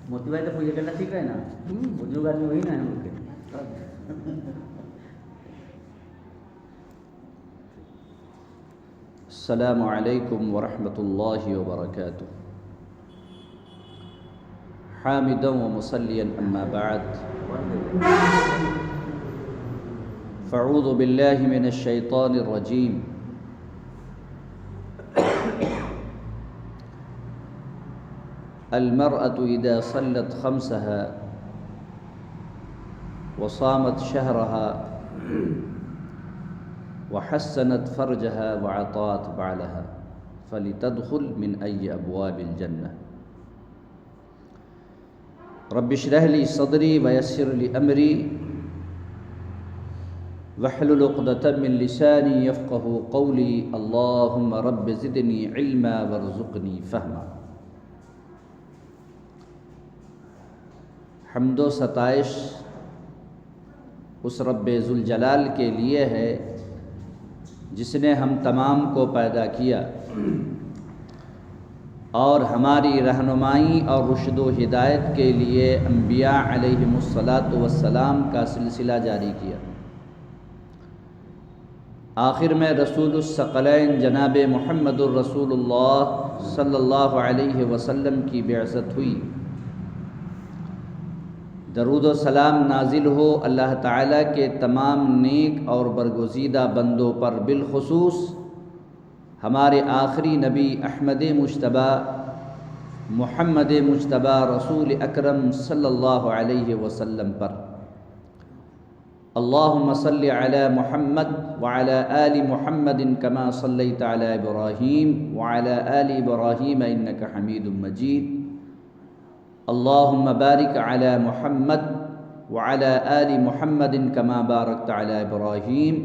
موتی بھائی تو پوجا کرنا سیکھ رہے ہیں نا. بزرگ آدمی وہی نا ہے ان کے. السلام علیکم ورحمۃ اللہ وبرکاتہ. حامدا ومصلیا اما بعد فاعوذ باللہ من الشیطان الرجیم. المرأة إذا صلت خمسها وصامت شهرها وحسنت فرجها وعطات بعلها فلتدخل من أي أبواب الجنة. رب اشرح لي صدري ويسر لي أمري واحلل عقدة من لساني يفقهوا قولي. اللهم رب زدني علما وارزقني فهما. حمد و ستائش اس رب ذوالجلال کے لیے ہے جس نے ہم تمام کو پیدا کیا اور ہماری رہنمائی اور رشد و ہدایت کے لیے انبیاء علیہم الصلاۃ والسلام کا سلسلہ جاری کیا. آخر میں رسول الثقلین جناب محمد الرسول اللہ صلی اللہ علیہ وسلم کی بعثت ہوئی. درود و سلام نازل ہو اللہ تعالیٰ کے تمام نیک اور برگزیدہ بندوں پر، بالخصوص ہمارے آخری نبی احمد مجتبی محمد مجتبی رسول اکرم صلی اللہ علیہ وسلم پر. اللہم صلی علی محمد وعلی آل محمد کما صلیت علی ابراہیم وعلی آل ابراہیم انک حمید مجید. اللہم بارک علی محمد وعلی آل محمد کما بارکت علی ابراہیم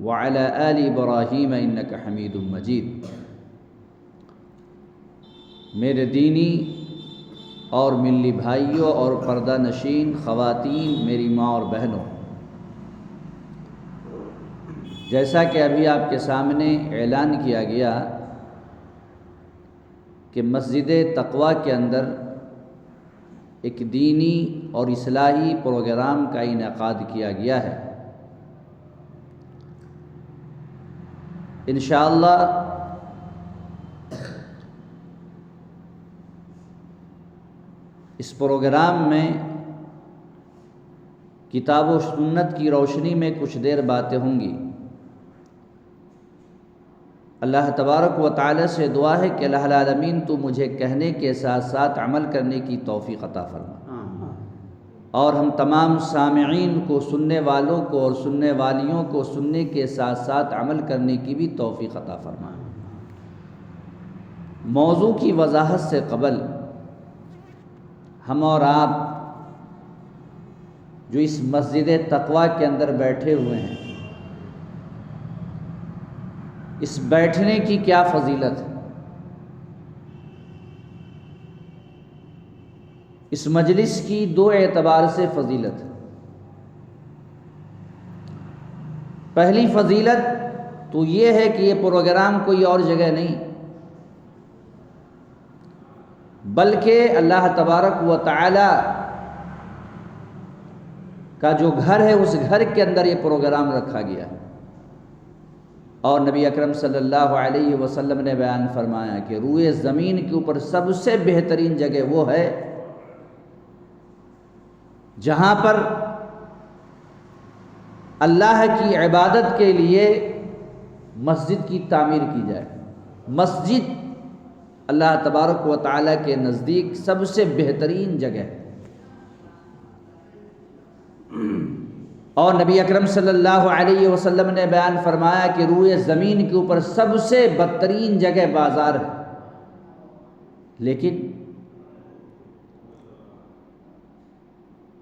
وعلی آل ابراہیم انک حمید مجید. میرے دینی اور ملی بھائیوں اور پردہ نشین خواتین، میری ماں اور بہنوں، جیسا کہ ابھی آپ کے سامنے اعلان کیا گیا کہ مسجد تقویٰ کے اندر ایک دینی اور اصلاحی پروگرام کا انعقاد کیا گیا ہے. انشاءاللہ اس پروگرام میں کتاب و سنت کی روشنی میں کچھ دیر باتیں ہوں گی. اللہ تبارک و تعالی سے دعا ہے کہ الہ العالمین تو مجھے کہنے کے ساتھ ساتھ عمل کرنے کی توفیق عطا فرما، اور ہم تمام سامعین کو، سننے والوں کو اور سننے والیوں کو سننے کے ساتھ ساتھ عمل کرنے کی بھی توفیق عطا فرما. موضوع کی وضاحت سے قبل ہم اور آپ جو اس مسجد تقویٰ کے اندر بیٹھے ہوئے ہیں، اس بیٹھنے کی کیا فضیلت ہے؟ اس مجلس کی دو اعتبار سے فضیلت ہے. پہلی فضیلت تو یہ ہے کہ یہ پروگرام کوئی اور جگہ نہیں بلکہ اللہ تبارک و تعالی کا جو گھر ہے اس گھر کے اندر یہ پروگرام رکھا گیا ہے. اور نبی اکرم صلی اللہ علیہ وسلم نے بیان فرمایا کہ روئے زمین کے اوپر سب سے بہترین جگہ وہ ہے جہاں پر اللہ کی عبادت کے لیے مسجد کی تعمیر کی جائے. مسجد اللہ تبارک و تعالیٰ کے نزدیک سب سے بہترین جگہ ہے. اور نبی اکرم صلی اللہ علیہ وسلم نے بیان فرمایا کہ روئے زمین کے اوپر سب سے بدترین جگہ بازار ہے، لیکن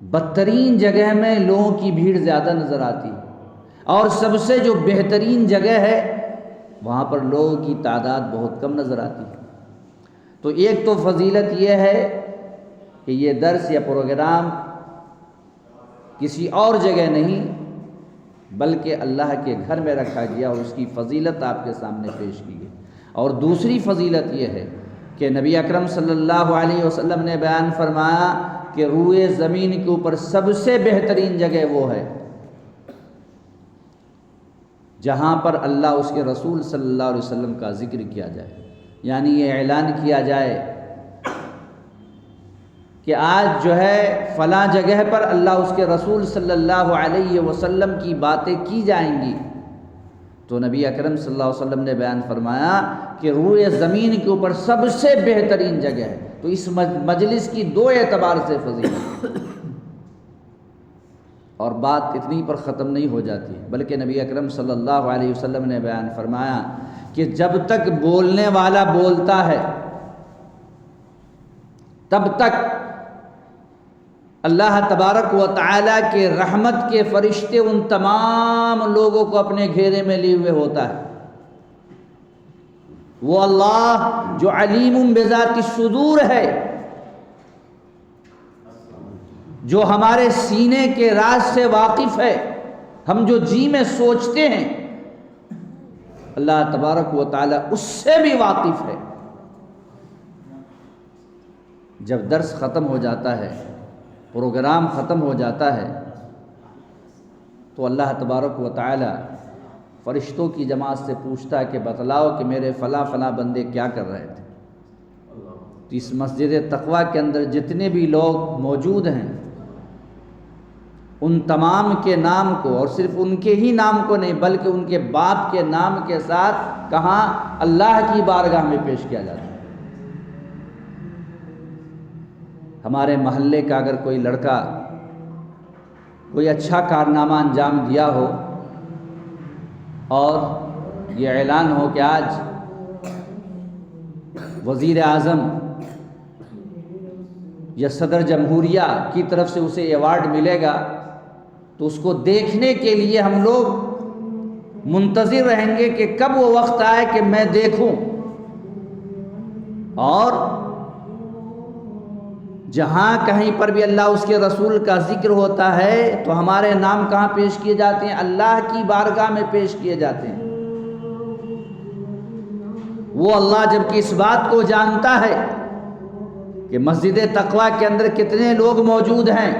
بدترین جگہ میں لوگوں کی بھیڑ زیادہ نظر آتی ہے، اور سب سے جو بہترین جگہ ہے وہاں پر لوگوں کی تعداد بہت کم نظر آتی ہے. تو ایک تو فضیلت یہ ہے کہ یہ درس یا پروگرام کسی اور جگہ نہیں بلکہ اللہ کے گھر میں رکھا گیا اور اس کی فضیلت آپ کے سامنے پیش کی گئی. اور دوسری فضیلت یہ ہے کہ نبی اکرم صلی اللہ علیہ وسلم نے بیان فرمایا کہ روئے زمین کے اوپر سب سے بہترین جگہ وہ ہے جہاں پر اللہ اس کے رسول صلی اللہ علیہ وسلم کا ذکر کیا جائے، یعنی یہ اعلان کیا جائے کہ آج جو ہے فلاں جگہ پر اللہ اس کے رسول صلی اللہ علیہ وسلم کی باتیں کی جائیں گی، تو نبی اکرم صلی اللہ علیہ وسلم نے بیان فرمایا کہ روئے زمین کے اوپر سب سے بہترین جگہ ہے۔ تو اس مجلس کی دو اعتبار سے فضیلت، اور بات اتنی پر ختم نہیں ہو جاتی، بلکہ نبی اکرم صلی اللہ علیہ وسلم نے بیان فرمایا کہ جب تک بولنے والا بولتا ہے تب تک اللہ تبارک و تعالیٰ کے رحمت کے فرشتے ان تمام لوگوں کو اپنے گھیرے میں لیے ہوئے ہوتا ہے۔ وہ اللہ جو علیم بذات الصدور ہے، جو ہمارے سینے کے راز سے واقف ہے، ہم جو جی میں سوچتے ہیں اللہ تبارک و تعالیٰ اس سے بھی واقف ہے۔ جب درس ختم ہو جاتا ہے، پروگرام ختم ہو جاتا ہے، تو اللہ تبارک و تعالیٰ فرشتوں کی جماعت سے پوچھتا ہے کہ بتلاؤ کہ میرے فلاں فلاں بندے کیا کر رہے تھے۔ تو اس مسجد تقویٰ کے اندر جتنے بھی لوگ موجود ہیں ان تمام کے نام کو، اور صرف ان کے ہی نام کو نہیں بلکہ ان کے باپ کے نام کے ساتھ کہاں اللہ کی بارگاہ میں پیش کیا جاتا ہے۔ ہمارے محلے کا اگر کوئی لڑکا کوئی اچھا کارنامہ انجام دیا ہو اور یہ اعلان ہو کہ آج وزیر اعظم یا صدر جمہوریہ کی طرف سے اسے ایوارڈ ملے گا، تو اس کو دیکھنے کے لیے ہم لوگ منتظر رہیں گے کہ کب وہ وقت آئے کہ میں دیکھوں۔ اور جہاں کہیں پر بھی اللہ اس کے رسول کا ذکر ہوتا ہے تو ہمارے نام کہاں پیش کیے جاتے ہیں؟ اللہ کی بارگاہ میں پیش کیے جاتے ہیں۔ وہ اللہ جب کہ اس بات کو جانتا ہے کہ مسجد تقویٰ کے اندر کتنے لوگ موجود ہیں،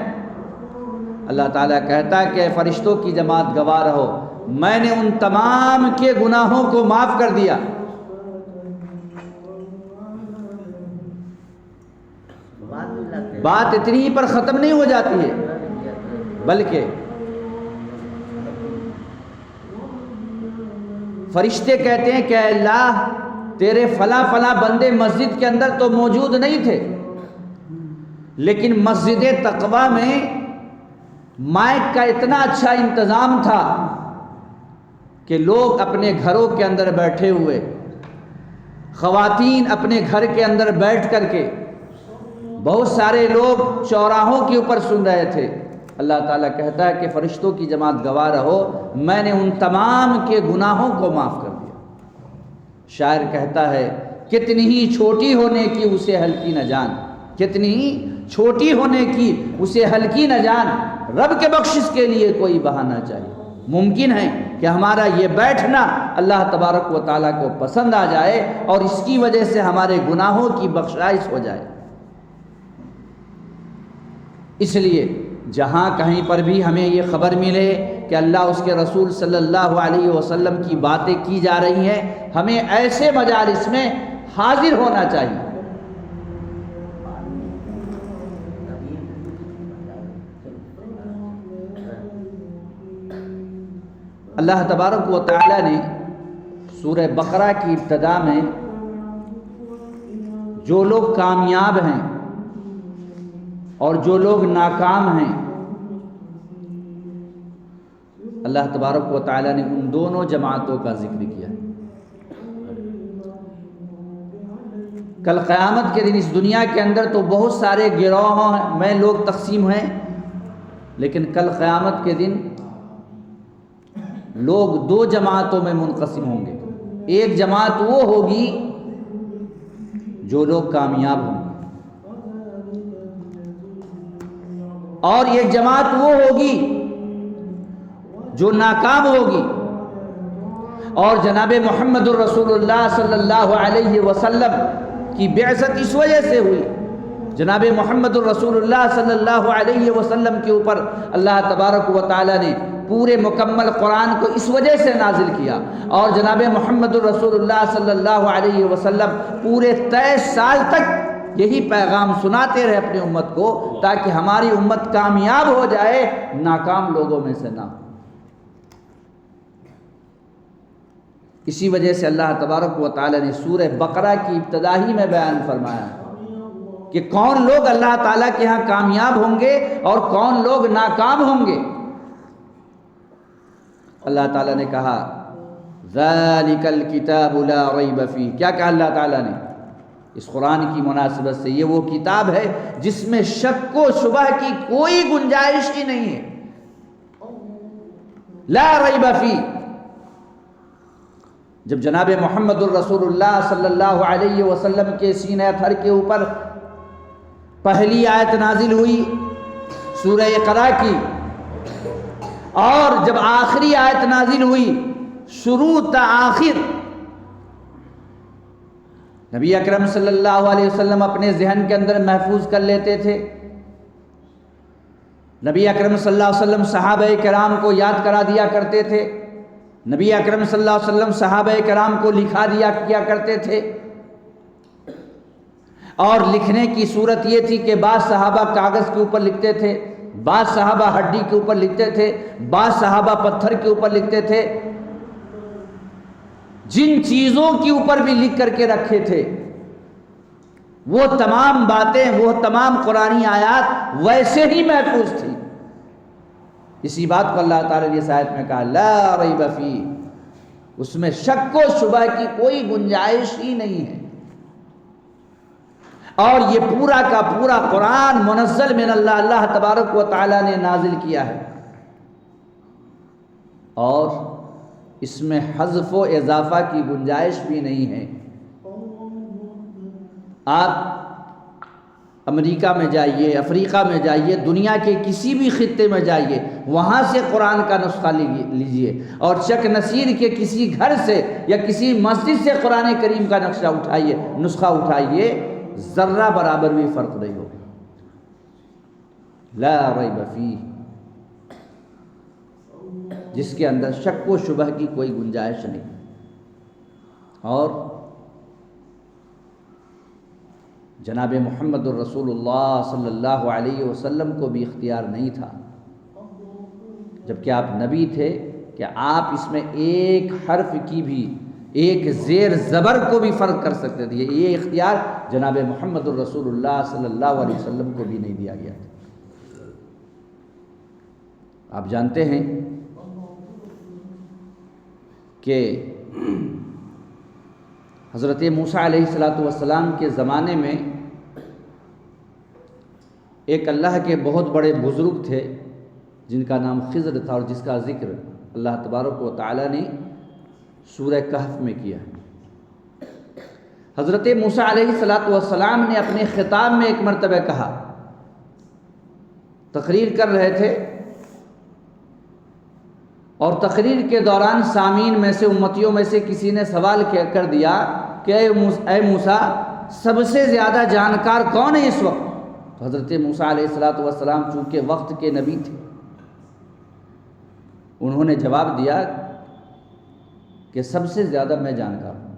اللہ تعالیٰ کہتا ہے کہ فرشتوں کی جماعت گواہ رہو، میں نے ان تمام کے گناہوں کو معاف کر دیا۔ بات اتنی ہی پر ختم نہیں ہو جاتی ہے، بلکہ فرشتے کہتے ہیں کہ اے اللہ تیرے فلاں فلاں بندے مسجد کے اندر تو موجود نہیں تھے، لیکن مسجد تقویٰ میں مائک کا اتنا اچھا انتظام تھا کہ لوگ اپنے گھروں کے اندر بیٹھے ہوئے، خواتین اپنے گھر کے اندر بیٹھ کر کے، بہت سارے لوگ چوراہوں کے اوپر سن رہے تھے۔ اللہ تعالیٰ کہتا ہے کہ فرشتوں کی جماعت گواہ رہو، میں نے ان تمام کے گناہوں کو معاف کر دیا۔ شاعر کہتا ہے کتنی ہی چھوٹی ہونے کی اسے ہلکی نہ جان، کتنی ہی چھوٹی ہونے کی اسے ہلکی نہ جان، رب کے بخشش کے لیے کوئی بہانہ چاہیے۔ ممکن ہے کہ ہمارا یہ بیٹھنا اللہ تبارک و تعالیٰ کو پسند آ جائے اور اس کی وجہ سے ہمارے گناہوں کی بخشائش ہو جائے۔ اس لیے جہاں کہیں پر بھی ہمیں یہ خبر ملے کہ اللہ اس کے رسول صلی اللہ علیہ وسلم کی باتیں کی جا رہی ہیں، ہمیں ایسے مجالس میں حاضر ہونا چاہیے۔ اللہ تبارک و تعالیٰ نے سورہ بقرہ کی ابتدا میں جو لوگ کامیاب ہیں اور جو لوگ ناکام ہیں، اللہ تبارک و تعالیٰ نے ان دونوں جماعتوں کا ذکر کیا۔ کل قیامت کے دن اس دنیا کے اندر تو بہت سارے گروہوں میں لوگ تقسیم ہیں، لیکن کل قیامت کے دن لوگ دو جماعتوں میں منقسم ہوں گے۔ ایک جماعت وہ ہوگی جو لوگ کامیاب ہوں گے، اور ایک جماعت وہ ہوگی جو ناکام ہوگی۔ اور جناب محمد الرسول اللہ صلی اللہ علیہ وسلم کی بعثت اس وجہ سے ہوئی، جناب محمد الرسول اللہ صلی اللہ علیہ وسلم کے اوپر اللہ تبارک و تعالیٰ نے پورے مکمل قرآن کو اس وجہ سے نازل کیا، اور جناب محمد الرسول اللہ صلی اللہ علیہ وسلم پورے 23 سال تک یہی پیغام سناتے رہے اپنی امت کو، تاکہ ہماری امت کامیاب ہو جائے، ناکام لوگوں میں سے نہ ہو۔ اسی وجہ سے اللہ تبارک و تعالیٰ نے سورہ بقرہ کی ابتدا ہی میں بیان فرمایا کہ کون لوگ اللہ تعالیٰ کے ہاں کامیاب ہوں گے اور کون لوگ ناکام ہوں گے۔ اللہ تعالیٰ نے کہا ذَلِكَ الْكِتَابُ لَا رَيْبَ فِيهِ، کیا کہا اللہ تعالیٰ نے اس قرآن کی مناسبت سے؟ یہ وہ کتاب ہے جس میں شک و شبہ کی کوئی گنجائش ہی نہیں ہے، لا ریب فیہ۔ جب جناب محمد الرسول اللہ صلی اللہ علیہ وسلم کے سینہ تھر کے اوپر پہلی آیت نازل ہوئی سورہ اقرا کی، اور جب آخری آیت نازل ہوئی شروع تا آخر، نبی اکرم صلی اللہ علیہ وسلم اپنے ذہن کے اندر محفوظ کر لیتے تھے۔ نبی اکرم صلی اللہ علیہ وسلم صحابہ کرام کو یاد کرا دیا کرتے تھے، نبی اکرم صلی اللہ علیہ وسلم صحابہ کرام کو لکھا دیا کیا کرتے تھے، اور لکھنے کی صورت یہ تھی کہ بعض صحابہ کاغذ کے اوپر لکھتے تھے، بعض صحابہ ہڈی کے اوپر لکھتے تھے، بعض صحابہ پتھر کے اوپر لکھتے تھے۔ جن چیزوں کے اوپر بھی لکھ کر کے رکھے تھے وہ تمام باتیں، وہ تمام قرآنی آیات ویسے ہی محفوظ تھی۔ اسی بات کو اللہ تعالیٰ نے اس آیت میں کہا لا ریب فیہ، اس میں شک و شبہ کی کوئی گنجائش ہی نہیں ہے۔ اور یہ پورا کا پورا قرآن منزل من اللہ تبارک و تعالیٰ نے نازل کیا ہے، اور اس میں حذف و اضافہ کی گنجائش بھی نہیں ہے۔ آپ امریکہ میں جائیے، افریقہ میں جائیے، دنیا کے کسی بھی خطے میں جائیے، وہاں سے قرآن کا نسخہ لیجئے، اور چک نصیر کے کسی گھر سے یا کسی مسجد سے قرآن کریم کا نسخہ اٹھائیے، ذرہ برابر بھی فرق نہیں ہوگا۔ لا ریب فیہ، جس کے اندر شک و شبہ کی کوئی گنجائش نہیں۔ اور جناب محمد الرسول اللہ صلی اللہ علیہ وسلم کو بھی اختیار نہیں تھا، جبکہ آپ نبی تھے، کہ آپ اس میں ایک حرف کی بھی، ایک زیر زبر کو بھی فرق کر سکتے تھے۔ یہ اختیار جناب محمد الرسول اللہ صلی اللہ علیہ وسلم کو بھی نہیں دیا گیا تھا۔ آپ جانتے ہیں کہ حضرت موسیٰ علیہ السلام کے زمانے میں ایک اللہ کے بہت بڑے بزرگ تھے جن کا نام خضر تھا، اور جس کا ذکر اللہ تبارک و تعالیٰ نے سورہ کہف میں کیا۔ حضرت موسیٰ علیہ السلام نے اپنے خطاب میں ایک مرتبہ کہا، تقریر کر رہے تھے، اور تقریر کے دوران سامعین میں سے، امتیوں میں سے کسی نے سوال کر دیا کہ اے موسیٰ، سب سے زیادہ جانکار کون ہے اس وقت؟ تو حضرت موسیٰ علیہ السلام چونکہ وقت کے نبی تھے، انہوں نے جواب دیا کہ سب سے زیادہ میں جانکار ہوں۔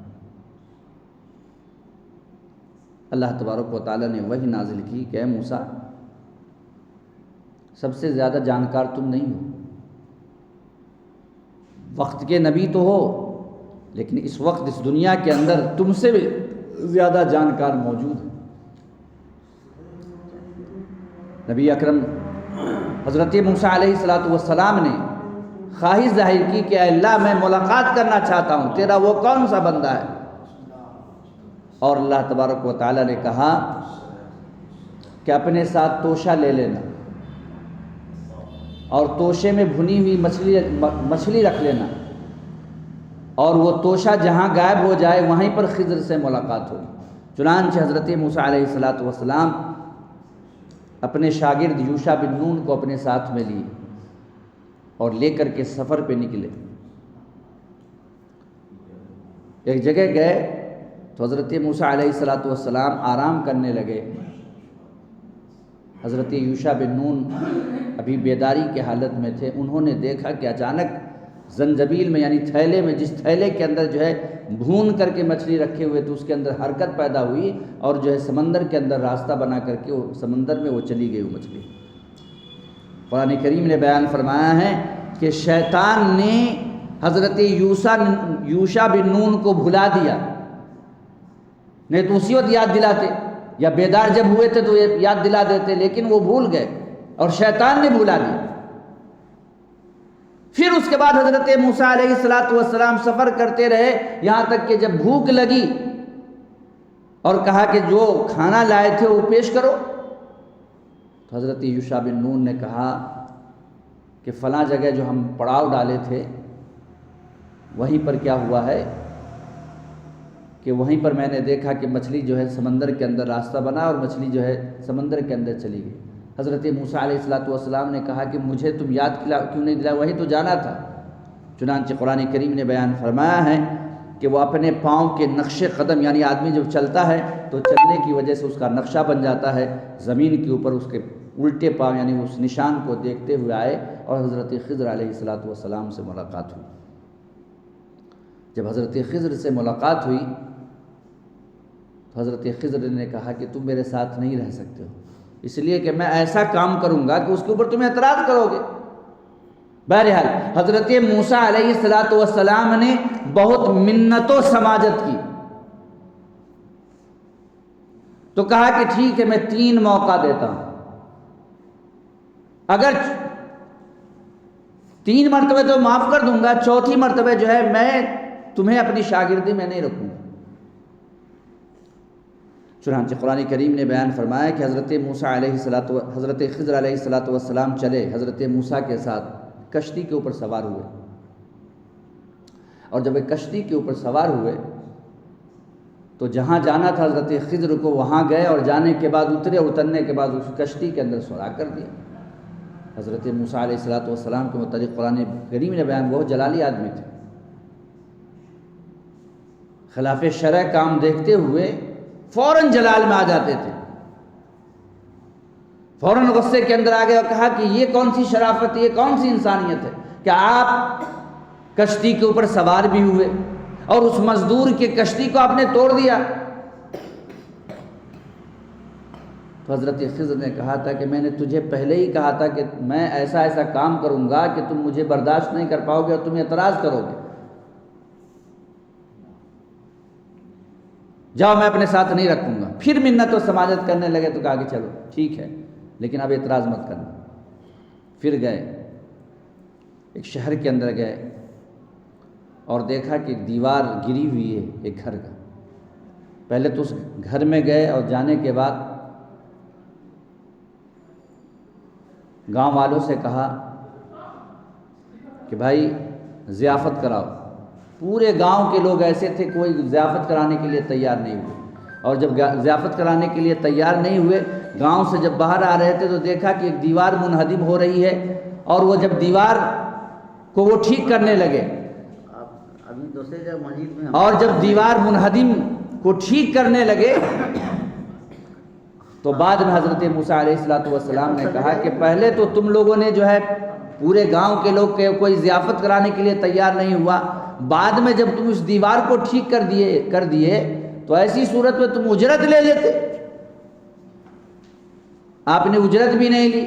اللہ تبارک و تعالیٰ نے وحی نازل کی کہ اے موسیٰ، سب سے زیادہ جانکار تم نہیں ہو، وقت کے نبی تو ہو، لیکن اس وقت اس دنیا کے اندر تم سے بھی زیادہ جانکار موجود ہے۔ نبی اکرم حضرت موسیٰ علیہ السلام نے خواہش ظاہر کی کہ اے اللہ، میں ملاقات کرنا چاہتا ہوں، تیرا وہ کون سا بندہ ہے؟ اور اللہ تبارک و تعالیٰ نے کہا کہ اپنے ساتھ توشہ لے لینا، اور توشے میں بھنی ہوئی مچھلی رکھ لینا، اور وہ توشہ جہاں غائب ہو جائے وہیں پر خضر سے ملاقات ہوگی۔ چنانچہ حضرت موسیٰ علیہ السلام اپنے شاگرد یوشع بن نون کو اپنے ساتھ میں لیے اور لے کر کے سفر پہ نکلے۔ ایک جگہ گئے تو حضرت موسیٰ علیہ السلام آرام کرنے لگے۔ حضرت یوشع بن نون ابھی بیداری کی حالت میں تھے، انہوں نے دیکھا کہ اچانک زنجبیل میں یعنی تھیلے میں، جس تھیلے کے اندر جو ہے بھون کر کے مچھلی رکھے ہوئے تو اس کے اندر حرکت پیدا ہوئی اور جو ہے سمندر کے اندر راستہ بنا کر کے وہ سمندر میں وہ چلی گئی وہ مچھلی۔ قرآن کریم نے بیان فرمایا ہے کہ شیطان نے حضرت یوشع بن نون کو بھلا دیا، نہیں تو اسی وقت یاد دلاتے، یا بیدار جب ہوئے تھے تو یاد دلا دیتے، لیکن وہ بھول گئے اور شیطان نے بھلا دیا۔ پھر اس کے بعد حضرت موسیٰ علیہ السلام سفر کرتے رہے، یہاں تک کہ جب بھوک لگی اور کہا کہ جو کھانا لائے تھے وہ پیش کرو، تو حضرت یوشع بن نون نے کہا کہ فلاں جگہ جو ہم پڑاؤ ڈالے تھے وہیں پر کیا ہوا ہے کہ وہیں پر میں نے دیکھا کہ مچھلی جو ہے سمندر کے اندر راستہ بنا اور مچھلی جو ہے سمندر کے اندر چلی گئی۔ حضرت موسیٰ علیہ السلام نے کہا کہ مجھے تم یاد کیوں نہیں دلایا، وہی تو جانا تھا۔ چنانچہ قرآن کریم نے بیان فرمایا ہے کہ وہ اپنے پاؤں کے نقش قدم، یعنی آدمی جب چلتا ہے تو چلنے کی وجہ سے اس کا نقشہ بن جاتا ہے زمین کے اوپر، اس کے الٹے پاؤں یعنی اس نشان کو دیکھتے ہوئے آئے اور حضرت خضر علیہ السلام سے ملاقات ہوئی۔ جب حضرت خضر سے ملاقات ہوئی تو حضرت خضر نے کہا کہ تم میرے ساتھ نہیں رہ سکتے ہو، اس لیے کہ میں ایسا کام کروں گا کہ اس کے اوپر تم اعتراض کرو گے۔ بہرحال حضرت موسیٰ علیہ السلام نے بہت منت و سماجت کی، تو کہا کہ ٹھیک ہے میں 3 موقع دیتا ہوں، اگر 3 مرتبہ تو معاف کر دوں گا، 4تھی مرتبہ جو ہے میں تمہیں اپنی شاگردی میں نہیں رکھوں گا۔ چنانچہ قرآن کریم نے بیان فرمایا کہ حضرت خضر علیہ السلام چلے حضرت موسیٰ کے ساتھ، کشتی کے اوپر سوار ہوئے، اور جب کشتی کے اوپر سوار ہوئے تو جہاں جانا تھا حضرت خضر کو وہاں گئے، اور جانے کے بعد اترنے کے بعد اس کشتی کے اندر سوار کر دیا۔ حضرت موسیٰ علیہ السلام کے متعلق قرآن کریم نے بیان، وہ جلالی آدمی تھے، خلاف شرع کام دیکھتے ہوئے فوراً جلال میں آ جاتے تھے، فوراً غصے کے اندر آ گئے اور کہا کہ یہ کون سی شرافت ہے، یہ کون سی انسانیت ہے کہ آپ کشتی کے اوپر سوار بھی ہوئے اور اس مزدور کے کشتی کو آپ نے توڑ دیا۔ تو حضرت خضر نے کہا تھا کہ میں نے تجھے پہلے ہی کہا تھا کہ میں ایسا ایسا کام کروں گا کہ تم مجھے برداشت نہیں کر پاؤ گے اور تم اعتراض کرو گے، جاؤ میں اپنے ساتھ نہیں رکھوں گا۔ پھر منت و سماجت کرنے لگے تو کہا کہ چلو ٹھیک ہے لیکن اب اعتراض مت کرنا۔ پھر گئے، ایک شہر کے اندر گئے اور دیکھا کہ ایک دیوار گری ہوئی ہے ایک گھر کا۔ پہلے تو اس گھر میں گئے اور جانے کے بعد گاؤں والوں سے کہا کہ بھائی ضیافت کراؤ۔ پورے گاؤں کے لوگ ایسے تھے، کوئی ضیافت کرانے کے لیے تیار نہیں ہوئے، اور جب ضیافت کرانے کے لیے تیار نہیں ہوئے، گاؤں سے جب باہر آ رہے تھے تو دیکھا کہ ایک دیوار منہدم ہو رہی ہے، اور وہ جب دیوار کو وہ ٹھیک کرنے لگے، اور جب دیوار منہدم کو ٹھیک کرنے لگے تو بعد میں حضرت موسیٰ علیہ السلام نے کہا کہ پہلے تو تم لوگوں نے جو ہے پورے گاؤں کے لوگ کوئی ضیافت کرانے کے لیے تیار نہیں ہوا، بعد میں جب تم اس دیوار کو ٹھیک کر دیے تو ایسی صورت میں تم اجرت لے لیتے، آپ نے اجرت بھی نہیں لی۔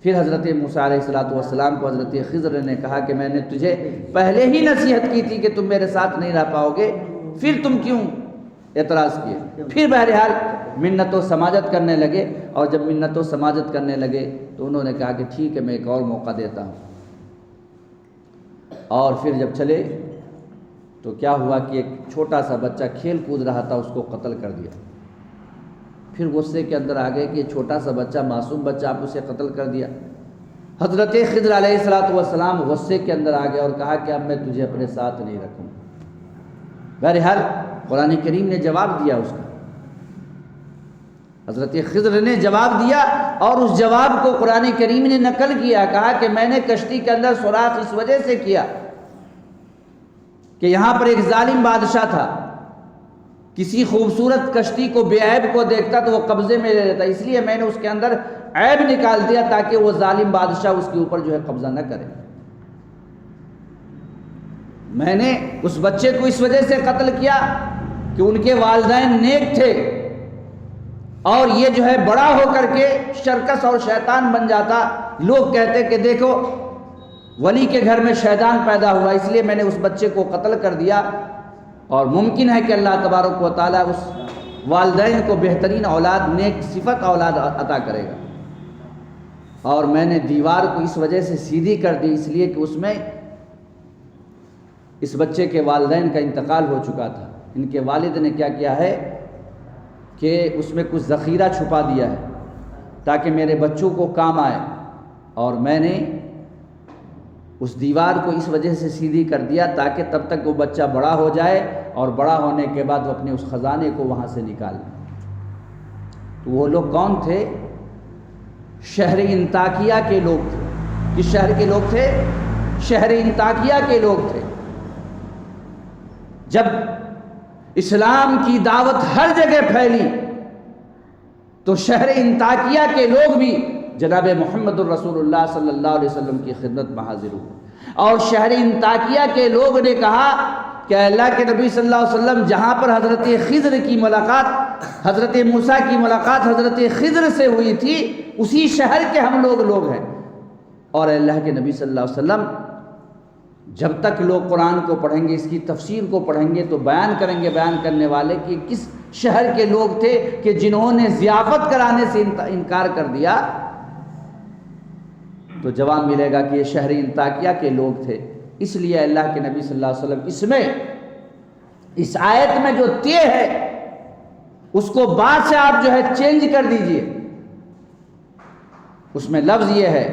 پھر حضرت موسیٰ علیہ السلام کو حضرت خضر نے کہا کہ میں نے تجھے پہلے ہی نصیحت کی تھی کہ تم میرے ساتھ نہیں رہ پاؤ گے، پھر تم کیوں اعتراض کیے؟ پھر بہرحال منت و سماجت کرنے لگے، اور جب منت و سماجت کرنے لگے تو انہوں نے کہا کہ ٹھیک ہے میں ایک اور موقع دیتا ہوں۔ اور پھر جب چلے تو کیا ہوا کہ ایک چھوٹا سا بچہ کھیل کود رہا تھا، اس کو قتل کر دیا۔ پھر غصے کے اندر آ گئے کہ چھوٹا سا بچہ، معصوم بچہ، آپ اسے قتل کر دیا۔ حضرت خضر علیہ السلام غصے کے اندر آ گئے اور کہا کہ اب میں تجھے اپنے ساتھ نہیں رکھوں۔ بہرحال قرآن کریم نے جواب دیا اس کا، حضرت خضر نے جواب دیا، اور اس جواب کو قرآن کریم نے نقل کیا، کہا کہ میں نے کشتی کے اندر سوراخ اس وجہ سے کیا کہ یہاں پر ایک ظالم بادشاہ تھا، کسی خوبصورت کشتی کو بے عیب کو دیکھتا تو وہ قبضے میں لے لیتا، اس لیے میں نے اس کے اندر عیب نکال دیا تاکہ وہ ظالم بادشاہ اس کے اوپر جو ہے قبضہ نہ کرے۔ میں نے اس بچے کو اس وجہ سے قتل کیا کہ ان کے والدین نیک تھے، اور یہ جو ہے بڑا ہو کر کے شرکس اور شیطان بن جاتا، لوگ کہتے کہ دیکھو ولی کے گھر میں شیطان پیدا ہوا، اس لیے میں نے اس بچے کو قتل کر دیا، اور ممکن ہے کہ اللہ تبارک و تعالیٰ اس والدین کو بہترین اولاد، نیک صفت اولاد عطا کرے گا۔ اور میں نے دیوار کو اس وجہ سے سیدھی کر دی، اس لیے کہ اس میں اس بچے کے والدین کا انتقال ہو چکا تھا۔ ان کے والد نے کیا کیا ہے کہ اس میں کچھ ذخیرہ چھپا دیا ہے تاکہ میرے بچوں کو کام آئے، اور میں نے اس دیوار کو اس وجہ سے سیدھی کر دیا تاکہ تب تک وہ بچہ بڑا ہو جائے، اور بڑا ہونے کے بعد وہ اپنے اس خزانے کو وہاں سے نکال لیں۔ تو وہ لوگ کون تھے؟ شہر انطاکیہ کے لوگ تھے۔ کس شہر کے لوگ تھے؟ شہر انطاکیہ کے لوگ تھے۔ جب اسلام کی دعوت ہر جگہ پھیلی تو شہر انطاکیہ کے لوگ بھی جناب محمد الرسول اللہ صلی اللہ علیہ وسلم کی خدمت میں حاضر ہوئے، اور شہر انطاکیہ کے لوگ نے کہا کہ اللہ کے نبی صلی اللہ علیہ وسلم جہاں پر حضرت خضر کی ملاقات، حضرت موسیٰ کی ملاقات حضرت خضر سے ہوئی تھی، اسی شہر کے ہم لوگ ہیں، اور اللہ کے نبی صلی اللہ علیہ وسلم جب تک لوگ قرآن کو پڑھیں گے، اس کی تفسیر کو پڑھیں گے تو بیان کریں گے بیان کرنے والے کہ کس شہر کے لوگ تھے کہ جنہوں نے ضیافت کرانے سے انکار کر دیا، تو جواب ملے گا کہ یہ شہر انطاکیہ کے لوگ تھے۔ اس لیے اللہ کے نبی صلی اللہ علیہ وسلم اس آیت میں جو تے ہے اس کو با سے آپ جو ہے چینج کر دیجئے۔ اس میں لفظ یہ ہے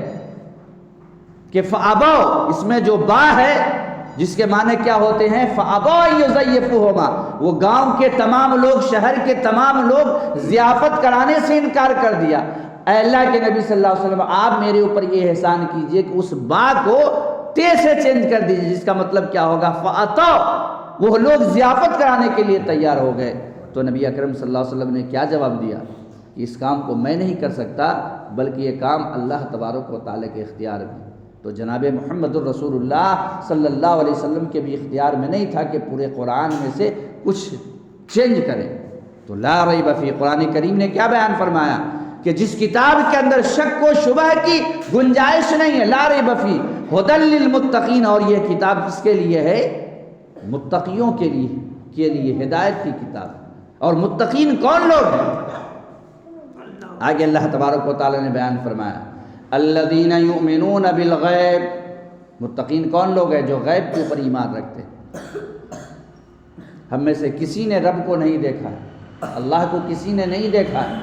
کہ فَأَبَوْا، اس میں جو با ہے جس کے معنی کیا ہوتے ہیں؟ فَأَبَوْا يُزَيِّفُهُمَا، وہ گاؤں کے تمام لوگ، شہر کے تمام لوگ ضیافت کرانے سے انکار کر دیا۔ اے اللہ کے نبی صلی اللہ علیہ وسلم، آپ میرے اوپر یہ احسان کیجئے کہ اس با کو تے سے چینج کر دیجئے، جس کا مطلب کیا ہوگا؟ فَأَتَوْا، وہ لوگ ضیافت کرانے کے لیے تیار ہو گئے۔ تو نبی اکرم صلی اللہ علیہ وسلم نے کیا جواب دیا کہ اس کام کو میں نہیں کر سکتا، بلکہ یہ کام اللہ تبارک و تعالیٰ کے اختیار میں۔ تو جناب محمد الرسول اللہ صلی اللہ علیہ وسلم کے بھی اختیار میں نہیں تھا کہ پورے قرآن میں سے کچھ چینج کریں۔ تو لا ریب فی، قرآن کریم نے کیا بیان فرمایا کہ جس کتاب کے اندر شک و شبہ کی گنجائش نہیں ہے، لا ریب فی ھدی للمتقین، اور یہ کتاب کس کے لیے ہے؟ متقیوں کے لیے ہدایت کی کتاب۔ اور متقین کون لوگ ہیں؟ آگے اللہ تبارک و تعالیٰ نے بیان فرمایا الذین یؤمنون بالغیب، متقین کون لوگ ہیں؟ جو غیب کے اوپر ایمان رکھتے ہیں۔ ہم میں سے کسی نے رب کو نہیں دیکھا ہے، اللہ کو کسی نے نہیں دیکھا ہے،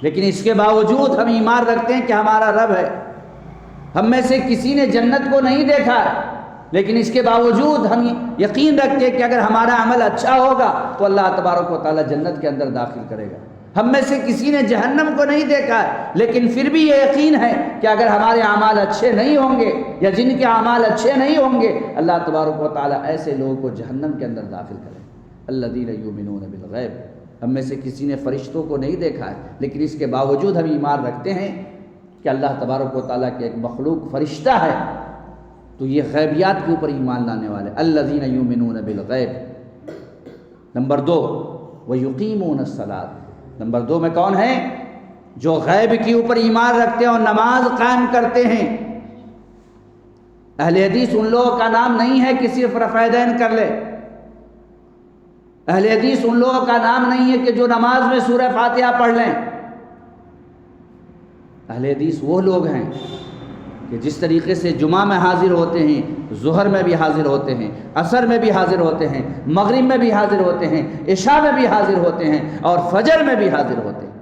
لیکن اس کے باوجود ہم ایمان رکھتے ہیں کہ ہمارا رب ہے۔ ہم میں سے کسی نے جنت کو نہیں دیکھا ہے، لیکن اس کے باوجود ہم یقین رکھتے ہیں کہ اگر ہمارا عمل اچھا ہوگا تو اللہ تبارک و تعالیٰ جنت کے اندر داخل کرے گا۔ ہم میں سے کسی نے جہنم کو نہیں دیکھا ہے، لیکن پھر بھی یہ یقین ہے کہ اگر ہمارے اعمال اچھے نہیں ہوں گے یا جن کے اعمال اچھے نہیں ہوں گے، اللہ تبارک و تعالیٰ ایسے لوگوں کو جہنم کے اندر داخل کرے گا۔ الذین یؤمنون بالغیب، ہم میں سے کسی نے فرشتوں کو نہیں دیکھا ہے، لیکن اس کے باوجود ہم ایمان رکھتے ہیں کہ اللہ تبارک و تعالیٰ کے ایک مخلوق فرشتہ ہے۔ تو یہ غیبیات کے اوپر ایمان لانے والے الذین یؤمنون بالغیب۔ نمبر 2 ویقیمون الصلاۃ، نمبر 2 میں کون ہیں؟ جو غیب کے اوپر ایمان رکھتے ہیں اور نماز قائم کرتے ہیں۔ اہل حدیث ان لوگوں کا نام نہیں ہے کہ صرف رفعیدین کر لے، اہل حدیث ان لوگوں کا نام نہیں ہے کہ جو نماز میں سورہ فاتحہ پڑھ لیں۔ اہل حدیث وہ لوگ ہیں کہ جس طریقے سے جمعہ میں حاضر ہوتے ہیں، ظہر میں بھی حاضر ہوتے ہیں، عصر میں بھی حاضر ہوتے ہیں، مغرب میں بھی حاضر ہوتے ہیں، عشاء میں بھی حاضر ہوتے ہیں، اور فجر میں بھی حاضر ہوتے ہیں۔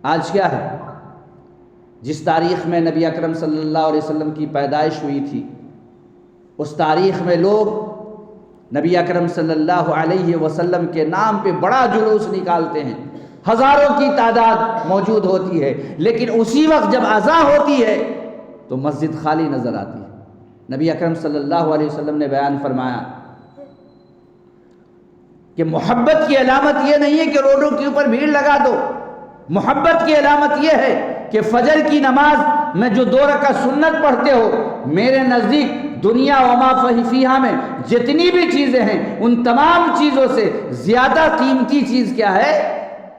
آج کیا ہے؟ جس تاریخ میں نبی اکرم صلی اللہ علیہ وسلم کی پیدائش ہوئی تھی، اس تاریخ میں لوگ نبی اکرم صلی اللہ علیہ وسلم کے نام پہ بڑا جلوس نکالتے ہیں، ہزاروں کی تعداد موجود ہوتی ہے، لیکن اسی وقت جب اذان ہوتی ہے تو مسجد خالی نظر آتی ہے۔ نبی اکرم صلی اللہ علیہ وسلم نے بیان فرمایا کہ محبت کی علامت یہ نہیں ہے کہ روڈوں کے اوپر بھیڑ لگا دو، محبت کی علامت یہ ہے کہ فجر کی نماز میں جو 2 رکعت سنت پڑھتے ہو، میرے نزدیک دنیا وما فیہا میں جتنی بھی چیزیں ہیں ان تمام چیزوں سے زیادہ قیمتی چیز کیا ہے؟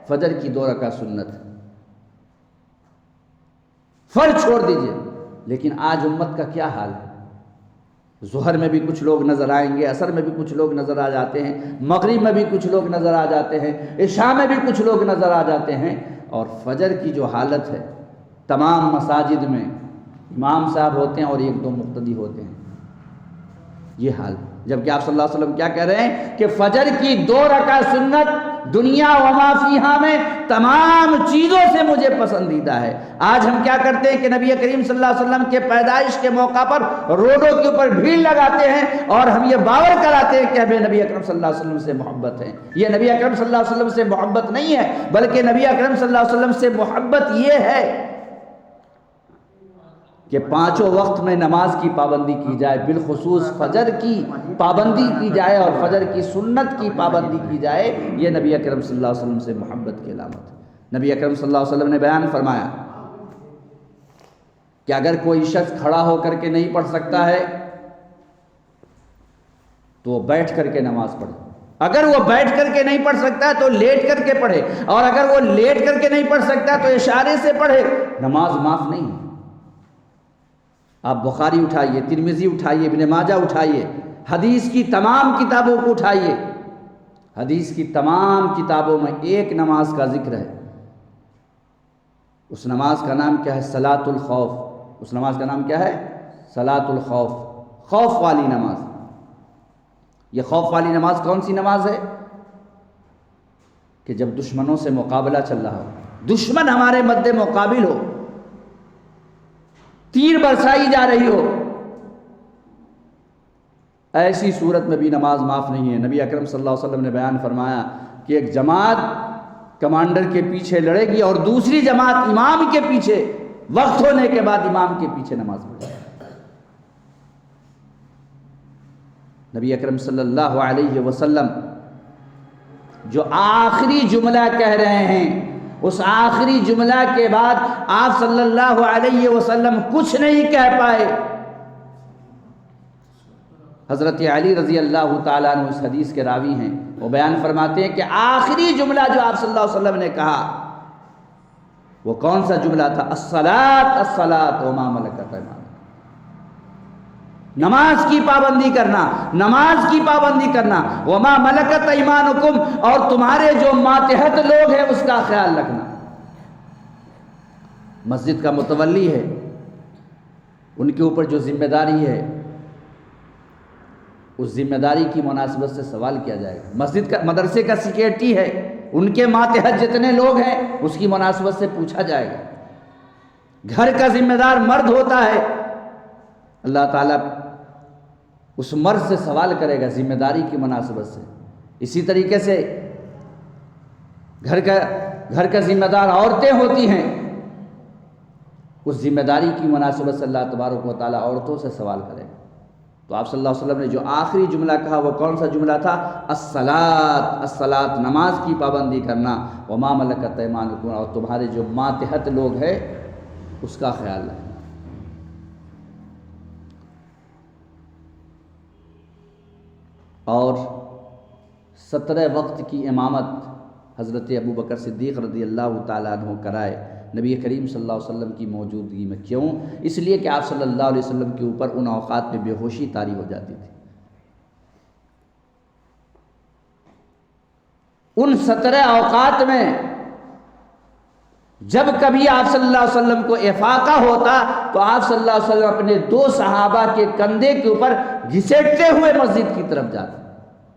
فجر کی 2 رکعت سنت۔ فرض چھوڑ دیجئے، لیکن آج امت کا کیا حال ہے؟ ظہر میں بھی کچھ لوگ نظر آئیں گے، عصر میں بھی کچھ لوگ نظر آ جاتے ہیں، مغرب میں بھی کچھ لوگ نظر آ جاتے ہیں، عشاء میں بھی کچھ لوگ نظر آ جاتے ہیں، اور فجر کی جو حالت ہے تمام مساجد میں امام صاحب ہوتے ہیں اور 1-2 مقتدی ہوتے ہیں، یہ حال۔ جبکہ آپ صلی اللہ علیہ وسلم کیا کہہ رہے ہیں کہ فجر کی 2 رکعت سنت دنیا وما فیہا میں تمام چیزوں سے مجھے پسندیدہ ہے۔ آج ہم کیا کرتے ہیں کہ نبی کریم صلی اللہ علیہ وسلم کے پیدائش کے موقع پر روڈوں کے اوپر بھیڑ لگاتے ہیں اور ہم یہ باور کراتے ہیں کہ ہمیں نبی اکرم صلی اللہ علیہ وسلم سے محبت ہے۔ یہ نبی اکرم صلی اللہ علیہ وسلم سے محبت نہیں ہے، بلکہ نبی اکرم صلی اللہ علیہ وسلم سے محبت یہ ہے کہ 5 وقت میں نماز کی پابندی کی جائے، بالخصوص فجر کی پابندی کی جائے اور فجر کی سنت کی پابندی کی جائے۔ یہ نبی اکرم صلی اللہ علیہ وسلم سے محبت کی علامت ہے۔ نبی اکرم صلی اللہ علیہ وسلم نے بیان فرمایا کہ اگر کوئی شخص کھڑا ہو کر کے نہیں پڑھ سکتا ہے تو وہ بیٹھ کر کے نماز پڑھے، اگر وہ بیٹھ کر کے نہیں پڑھ سکتا ہے تو لیٹ کر کے پڑھے، اور اگر وہ لیٹ کر کے نہیں پڑھ سکتا تو اشارے سے پڑھے، نماز معاف نہیں ہے۔ آپ بخاری اٹھائیے، ترمذی اٹھائیے، ابن ماجہ اٹھائیے، حدیث کی تمام کتابوں کو اٹھائیے، حدیث کی تمام کتابوں میں ایک نماز کا ذکر ہے، اس نماز کا نام کیا ہے؟ صلاۃ الخوف۔ اس نماز کا نام کیا ہے؟ صلاۃ الخوف، خوف والی نماز۔ یہ خوف والی نماز کون سی نماز ہے؟ کہ جب دشمنوں سے مقابلہ چل رہا ہو، دشمن ہمارے مد مقابل ہو، تیر برسائی جا رہی ہو، ایسی صورت میں بھی نماز معاف نہیں ہے۔ نبی اکرم صلی اللہ علیہ وسلم نے بیان فرمایا کہ ایک جماعت کمانڈر کے پیچھے لڑے گی اور دوسری جماعت امام کے پیچھے، وقت ہونے کے بعد امام کے پیچھے نماز پڑھے گی۔ نبی اکرم صلی اللہ علیہ وسلم جو آخری جملہ کہہ رہے ہیں، اس آخری جملہ کے بعد آپ صلی اللہ علیہ وسلم کچھ نہیں کہہ پائے۔ حضرت علی رضی اللہ تعالیٰ عنہ اس حدیث کے راوی ہیں، وہ بیان فرماتے ہیں کہ آخری جملہ جو آپ صلی اللہ علیہ وسلم نے کہا وہ کون سا جملہ تھا؟ الصلاۃ الصلاۃ وما ملکت ایمانکم، نماز کی پابندی کرنا، نماز کی پابندی کرنا، وما ملکت ایمانکم، اور تمہارے جو ماتحت لوگ ہیں اس کا خیال رکھنا۔ مسجد کا متولی ہے، ان کے اوپر جو ذمہ داری ہے اس ذمہ داری کی مناسبت سے سوال کیا جائے گا۔ مسجد کا، مدرسے کا سیکیورٹی ہے، ان کے ماتحت جتنے لوگ ہیں اس کی مناسبت سے پوچھا جائے گا۔ گھر کا ذمہ دار مرد ہوتا ہے، اللہ تعالیٰ اس مرد سے سوال کرے گا ذمہ داری کی مناسبت سے۔ اسی طریقے سے گھر کا ذمہ دار عورتیں ہوتی ہیں، اس ذمہ داری کی مناسبت سے اللہ تبارک و تعالیٰ عورتوں سے سوال کرے گا۔ تو آپ صلی اللہ علیہ وسلم نے جو آخری جملہ کہا وہ کون سا جملہ تھا؟ الصلاۃ الصلاۃ، نماز کی پابندی کرنا، وما ملکت ایمانکم، اور تمہارے جو ماتحت لوگ ہیں اس کا خیال رکھنا۔ اور 17 وقت کی امامت حضرت ابو بکر صدیق رضی اللہ تعالیٰ عنہ کرائے نبی کریم صلی اللہ علیہ وسلم کی موجودگی میں۔ کیوں؟ اس لیے کہ آپ صلی اللہ علیہ وسلم کے اوپر ان اوقات میں بے ہوشی طاری ہو جاتی تھی۔ ان 17 اوقات میں جب کبھی آپ صلی اللہ علیہ وسلم کو افاقہ ہوتا تو آپ صلی اللہ علیہ وسلم اپنے 2 صحابہ کے کندھے کے اوپر گھسیٹتے ہوئے مسجد کی طرف جاتے۔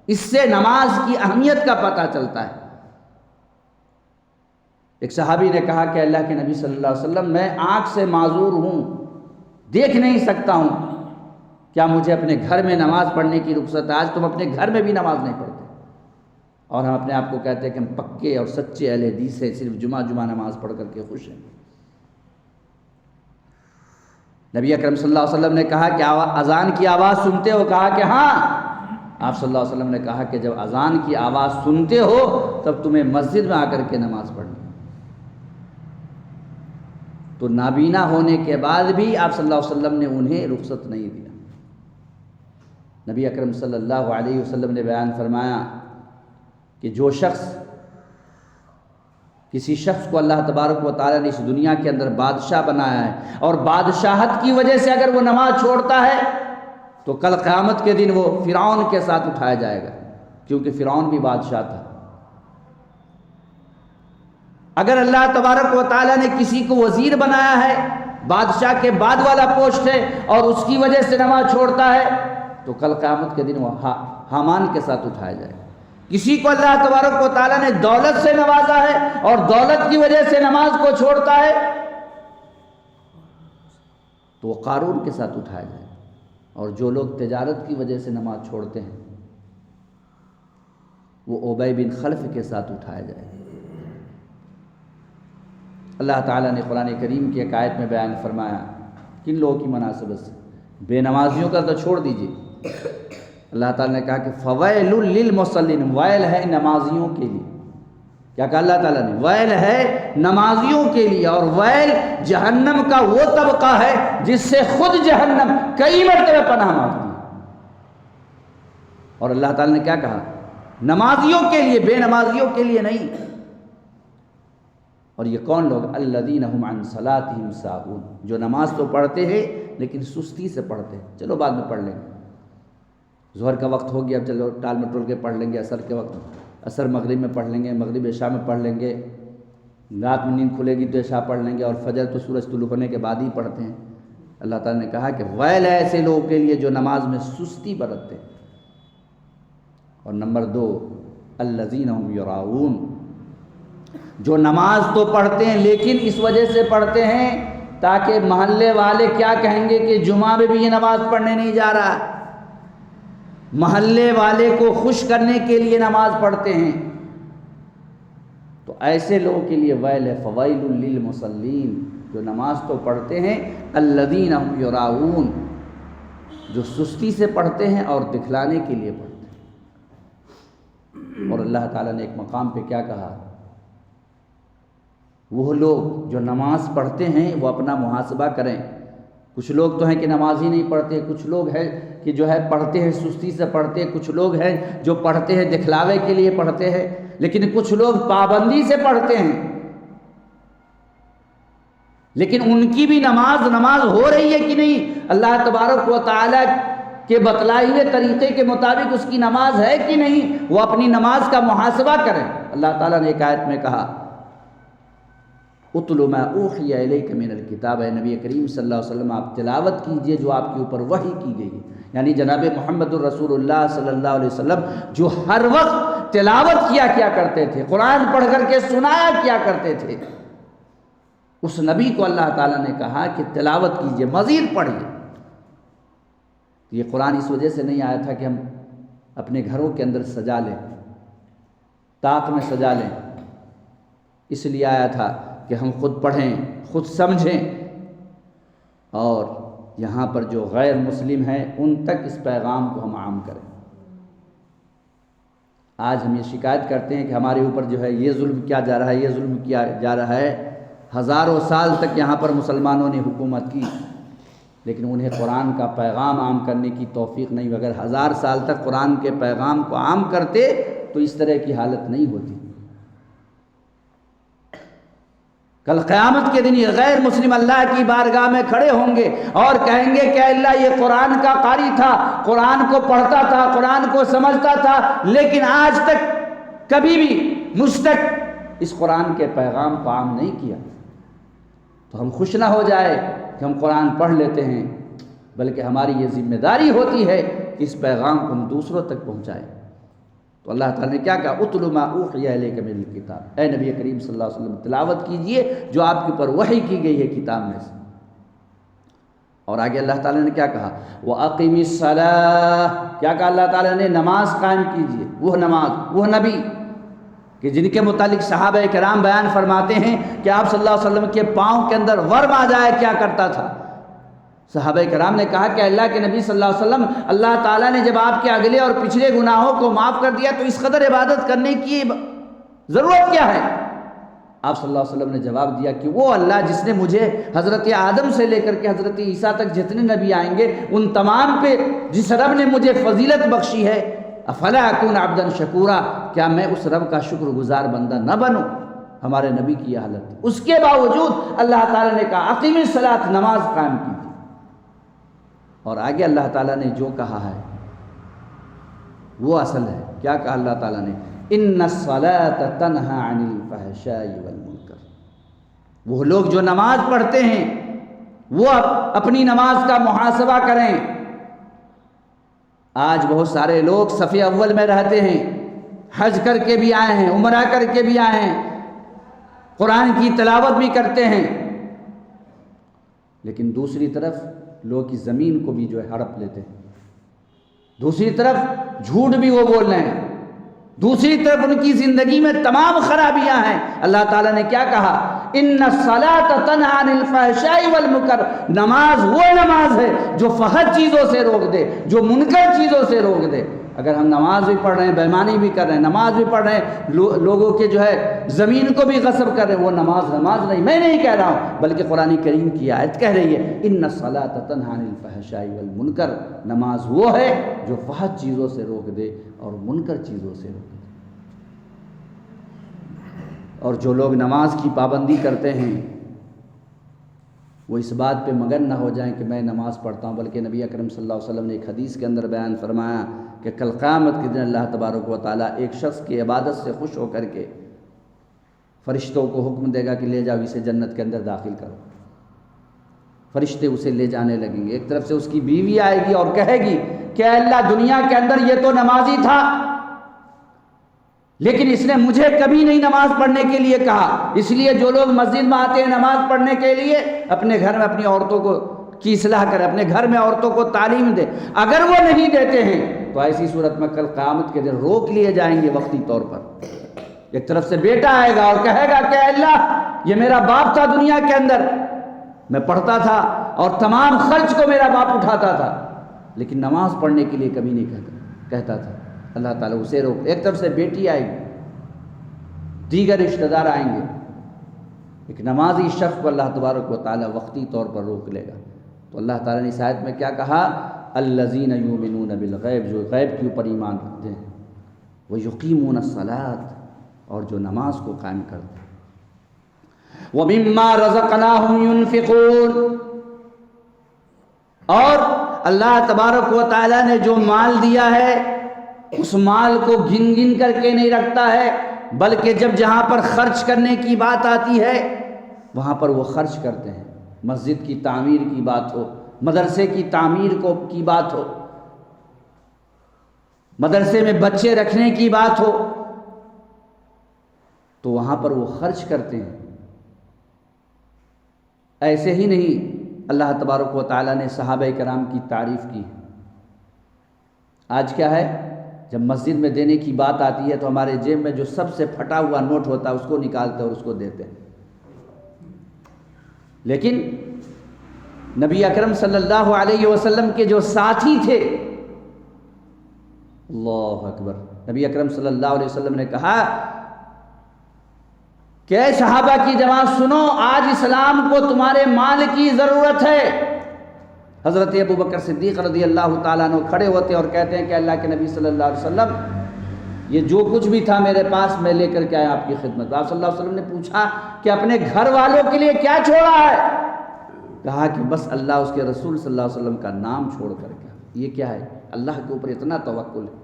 اس سے نماز کی اہمیت کا پتہ چلتا ہے۔ ایک صحابی نے کہا کہ اللہ کے نبی صلی اللہ علیہ وسلم، میں آنکھ سے معذور ہوں، دیکھ نہیں سکتا ہوں، کیا مجھے اپنے گھر میں نماز پڑھنے کی رخصت ہے؟ آج تم اپنے گھر میں بھی نماز نہیں پڑھتے، اور ہم اپنے آپ کو کہتے ہیں کہ ہم پکے اور سچے اہل حدیث ہیں، صرف جمعہ نماز پڑھ کر کے خوش ہیں۔ نبی اکرم صلی اللہ علیہ وسلم نے کہا کہ اذان کی آواز سنتے ہو؟ کہا کہ ہاں۔ آپ صلی اللہ علیہ وسلم نے کہا کہ جب اذان کی آواز سنتے ہو تب تمہیں مسجد میں آ کر کے نماز پڑھنی۔ تو نابینا ہونے کے بعد بھی آپ صلی اللہ علیہ وسلم نے انہیں رخصت نہیں دیا۔ نبی اکرم صلی اللہ علیہ وسلم نے بیان فرمایا کہ جو شخص کسی شخص کو اللہ تبارک و تعالیٰ نے اس دنیا کے اندر بادشاہ بنایا ہے اور بادشاہت کی وجہ سے اگر وہ نماز چھوڑتا ہے تو کل قیامت کے دن وہ فرعون کے ساتھ اٹھایا جائے گا، کیونکہ فرعون بھی بادشاہ تھا۔ اگر اللہ تبارک و تعالیٰ نے کسی کو وزیر بنایا ہے، بادشاہ کے بعد والا پوسٹ ہے، اور اس کی وجہ سے نماز چھوڑتا ہے تو کل قیامت کے دن وہ حامان کے ساتھ اٹھایا جائے گا۔ کسی کو اللہ تبارک و تعالیٰ نے دولت سے نوازا ہے اور دولت کی وجہ سے نماز کو چھوڑتا ہے تو وہ قارون کے ساتھ اٹھایا جائے گا، اور جو لوگ تجارت کی وجہ سے نماز چھوڑتے ہیں وہ ابی بن خلف کے ساتھ اٹھایا جائے گا۔ اللہ تعالیٰ نے قرآن کریم کی ایک آیت میں بیان فرمایا کن لوگوں کی مناسبت سے، بے نمازیوں کا تو چھوڑ دیجیے، اللہ تعالیٰ نے کہا کہ فویل للمصلین، ویل ہے نمازیوں کے لیے۔ کیا کہا اللہ تعالیٰ نے؟ ویل ہے نمازیوں کے لیے، اور ویل جہنم کا وہ طبقہ ہے جس سے خود جہنم کئی مرتبہ پناہ مانگتی ہے۔ اور اللہ تعالیٰ نے کیا کہا؟ نمازیوں کے لیے، بے نمازیوں کے لیے نہیں۔ اور یہ کون لوگ؟ الذین هم عن صلاتهم ساہون، جو نماز تو پڑھتے ہیں لیکن سستی سے پڑھتے ہیں، چلو بعد میں پڑھ لیں گے، ظہر کا وقت ہو گیا اب چلو ٹال مٹول کے پڑھ لیں گے، عصر کے وقت عصر مغرب میں پڑھ لیں گے، مغرب عشاء میں پڑھ لیں گے، رات میں نیند کھلے گی تو عشاء پڑھ لیں گے، اور فجر تو سورج طلوع ہونے کے بعد ہی پڑھتے ہیں۔ اللہ تعالیٰ نے کہا کہ ویل ہے ایسے لوگوں کے لیے جو نماز میں سستی برتتے ہیں۔ اور نمبر 2، الذین هم یراؤون، جو نماز تو پڑھتے ہیں لیکن اس وجہ سے پڑھتے ہیں تاکہ محلے والے کیا کہیں گے کہ جمعہ میں بھی یہ نماز پڑھنے نہیں جا رہا، محلے والے کو خوش کرنے کے لیے نماز پڑھتے ہیں۔ تو ایسے لوگوں کے لیے ویل ہے، فویل للمصلین، جو نماز تو پڑھتے ہیں، الذین هم یراؤون، جو سستی سے پڑھتے ہیں اور دکھلانے کے لیے پڑھتے ہیں۔ اور اللہ تعالیٰ نے ایک مقام پہ کیا کہا؟ وہ لوگ جو نماز پڑھتے ہیں وہ اپنا محاسبہ کریں۔ کچھ لوگ تو ہیں کہ نماز ہی نہیں پڑھتے، کچھ لوگ ہیں کہ جو ہے پڑھتے ہیں سستی سے پڑھتے ہیں، کچھ لوگ ہیں جو پڑھتے ہیں دکھلاوے کے لیے پڑھتے ہیں، لیکن کچھ لوگ پابندی سے پڑھتے ہیں، لیکن ان کی بھی نماز ہو رہی ہے کہ نہیں، اللہ تبارک و تعالیٰ کے بتلائے ہوئے طریقے کے مطابق اس کی نماز ہے کہ نہیں، وہ اپنی نماز کا محاسبہ کریں۔ اللہ تعالیٰ نے ایک آیت میں کہا اتل ما اوحی الیک من الکتاب، اے نبی کریم صلی اللہ علیہ وسلم آپ تلاوت کیجئے جو آپ کے اوپر وحی کی گئی ہے، یعنی جناب محمد الرسول اللہ صلی اللہ علیہ وسلم جو ہر وقت تلاوت کیا کرتے تھے، قرآن پڑھ کر کے سنایا کیا کرتے تھے، اس نبی کو اللہ تعالیٰ نے کہا کہ تلاوت کیجئے، مزید پڑھیے۔ یہ قرآن اس وجہ سے نہیں آیا تھا کہ ہم اپنے گھروں کے اندر سجا لیں، طاق میں سجا لیں، اس لیے آیا تھا کہ ہم خود پڑھیں، خود سمجھیں، اور یہاں پر جو غیر مسلم ہیں ان تک اس پیغام کو ہم عام کریں۔ آج ہم یہ شکایت کرتے ہیں کہ ہمارے اوپر جو ہے یہ ظلم کیا جا رہا ہے، یہ ظلم کیا جا رہا ہے۔ ہزاروں سال تک یہاں پر مسلمانوں نے حکومت کی، لیکن انہیں قرآن کا پیغام عام کرنے کی توفیق نہیں۔ اگر 1000 سال تک قرآن کے پیغام کو عام کرتے تو اس طرح کی حالت نہیں ہوتی۔ کل قیامت کے دن یہ غیر مسلم اللہ کی بارگاہ میں کھڑے ہوں گے اور کہیں گے کہ اللہ یہ قرآن کا قاری تھا، قرآن کو پڑھتا تھا، قرآن کو سمجھتا تھا، لیکن آج تک کبھی بھی مجھ تک اس قرآن کے پیغام کو عام نہیں کیا۔ تو ہم خوش نہ ہو جائے کہ ہم قرآن پڑھ لیتے ہیں، بلکہ ہماری یہ ذمہ داری ہوتی ہے کہ اس پیغام کو ہم دوسروں تک پہنچائیں۔ تو اللہ تعالیٰ نے کیا کہا اتل ما اوحی الیک من الکتاب، اے نبی کریم صلی اللہ علیہ وسلم تلاوت کیجئے جو آپ کے اوپر وحی کی گئی ہے کتاب میں سے۔ اور آگے اللہ تعالیٰ نے کیا کہا وَأَقِمِ الصَّلَاةَ، کیا کہا اللہ تعالیٰ نے؟ نماز قائم کیجئے۔ وہ نماز، وہ نبی کہ جن کے متعلق صحابہ کرام بیان فرماتے ہیں کہ آپ صلی اللہ علیہ وسلم کے پاؤں کے اندر ورم آ جائے کیا کرتا تھا، صحابہ کرام نے کہا کہ اللہ کے نبی صلی اللہ علیہ وسلم، اللہ تعالیٰ نے جب آپ کے اگلے اور پچھلے گناہوں کو معاف کر دیا تو اس قدر عبادت کرنے کی ضرورت کیا ہے؟ آپ صلی اللہ علیہ وسلم نے جواب دیا کہ وہ اللہ جس نے مجھے حضرت آدم سے لے کر کے حضرت عیسیٰ تک جتنے نبی آئیں گے ان تمام پہ جس رب نے مجھے فضیلت بخشی ہے، افلا اکون عبدا شکورا، کیا میں اس رب کا شکر گزار بندہ نہ بنوں؟ ہمارے نبی کی یہ حالت تھی، اس کے باوجود اللہ تعالیٰ نے کہا اقیم الصلاۃ، نماز قائم کی تھی۔ اور آگے اللہ تعالیٰ نے جو کہا ہے وہ اصل ہے۔ کیا کہا اللہ تعالیٰ نے؟ ان الصلاۃ تنہی عن الفحشاء والمنکر۔ وہ لوگ جو نماز پڑھتے ہیں وہ اپنی نماز کا محاسبہ کریں۔ آج بہت سارے لوگ صف اول میں رہتے ہیں، حج کر کے بھی آئے ہیں، عمرہ کر کے بھی آئے ہیں، قرآن کی تلاوت بھی کرتے ہیں، لیکن دوسری طرف لوگ کی زمین کو بھی جو ہے ہڑپ لیتے ہیں، دوسری طرف جھوٹ بھی وہ بول رہے ہیں، دوسری طرف ان کی زندگی میں تمام خرابیاں ہیں۔ اللہ تعالیٰ نے کیا کہا؟ ان الصلاۃ تنہی عن الفحشاء والمنکر، نماز وہ نماز ہے جو فحش چیزوں سے روک دے، جو منکر چیزوں سے روک دے۔ اگر ہم نماز بھی پڑھ رہے ہیں، بیمانی بھی کر رہے ہیں، نماز بھی پڑھ رہے ہیں، لوگوں کے جو ہے زمین کو بھی غصب کر رہے ہیں، وہ نماز نہیں، میں نہیں کہہ رہا ہوں، بلکہ قرآن کریم کی آیت کہہ رہی ہے ان الصلاۃ تنہی عن الفحشاء والمنکر، نماز وہ ہے جو فحش چیزوں سے روک دے اور منکر چیزوں سے روک دے۔ اور جو لوگ نماز کی پابندی کرتے ہیں وہ اس بات پہ مگن نہ ہو جائیں کہ میں نماز پڑھتا ہوں، بلکہ نبی اکرم صلی اللہ علیہ وسلم نے ایک حدیث کے اندر بیان فرمایا کہ کل قیامت کے دن اللہ تبارک و تعالیٰ ایک شخص کی عبادت سے خوش ہو کر کے فرشتوں کو حکم دے گا کہ لے جاؤ اسے جنت کے اندر داخل کرو۔ فرشتے اسے لے جانے لگیں گے، ایک طرف سے اس کی بیوی آئے گی اور کہے گی کہ اے اللہ، دنیا کے اندر یہ تو نمازی تھا لیکن اس نے مجھے کبھی نہیں نماز پڑھنے کے لیے کہا، اس لیے جو لوگ مسجد میں آتے ہیں نماز پڑھنے کے لیے اپنے گھر میں اپنی عورتوں کی اصلاح کریں، اپنے گھر میں عورتوں کو تعلیم دے۔ اگر وہ نہیں دیتے ہیں تو ایسی صورت میں کل قیامت کے دن روک لیے جائیں گے وقتی طور پر۔ ایک طرف سے بیٹا آئے گا اور کہے گا کہ اللہ، یہ میرا باپ تھا دنیا کے اندر، میں پڑھتا تھا اور تمام خرچ کو میرا باپ اٹھاتا تھا، لیکن نماز پڑھنے کے لیے کبھی نہیں کہتا تھا۔ اللہ تعالیٰ اسے روک۔ ایک طرف سے بیٹی آئے گی، دیگر رشتہ دار آئیں گے، ایک نمازی شخص کو اللہ تبارک و تعالیٰ وقتی طور پر روک لے گا۔ تو اللہ تعالیٰ نے اس آیت میں کیا کہا؟ الذین یؤمنون بالغیب، جو غیب کے اوپر ایمان رکھتے ہیں، ویقیمون الصلاۃ، اور جو نماز کو قائم کرتے ہیں، ومما رزقناہم ینفقون، اور اللہ تبارک و تعالیٰ نے جو مال دیا ہے اس مال کو گن گن کر کے نہیں رکھتا ہے، بلکہ جب جہاں پر خرچ کرنے کی بات آتی ہے وہاں پر وہ خرچ کرتے ہیں۔ مسجد کی تعمیر کی بات ہو، مدرسے کی تعمیر کی بات ہو، مدرسے میں بچے رکھنے کی بات ہو، تو وہاں پر وہ خرچ کرتے ہیں۔ ایسے ہی نہیں اللہ تبارک و تعالیٰ نے صحابہ کرام کی تعریف کی۔ آج کیا ہے، جب مسجد میں دینے کی بات آتی ہے تو ہمارے جیب میں جو سب سے پھٹا ہوا نوٹ ہوتا ہے اس کو نکالتے اور اس کو دیتے ہیں، لیکن نبی اکرم صلی اللہ علیہ وسلم کے جو ساتھی تھے، اللہ اکبر، نبی اکرم صلی اللہ علیہ وسلم نے کہا کہ اے صحابہ کی جماعت سنو، آج اسلام کو تمہارے مال کی ضرورت ہے۔ حضرت ابو بکر صدیق رضی اللہ تعالیٰ عنہ کھڑے ہوتے اور کہتے ہیں کہ اللہ کے نبی صلی اللہ علیہ وسلم، یہ جو کچھ بھی تھا میرے پاس میں لے کر کے آیا آپ کی خدمت۔ آپ صلی اللہ علیہ وسلم نے پوچھا کہ اپنے گھر والوں کے لیے کیا چھوڑا ہے؟ کہا کہ بس اللہ اس کے رسول صلی اللہ علیہ وسلم کا نام چھوڑ کر کے۔ یہ کیا ہے؟ اللہ کے اوپر اتنا توکل ہے۔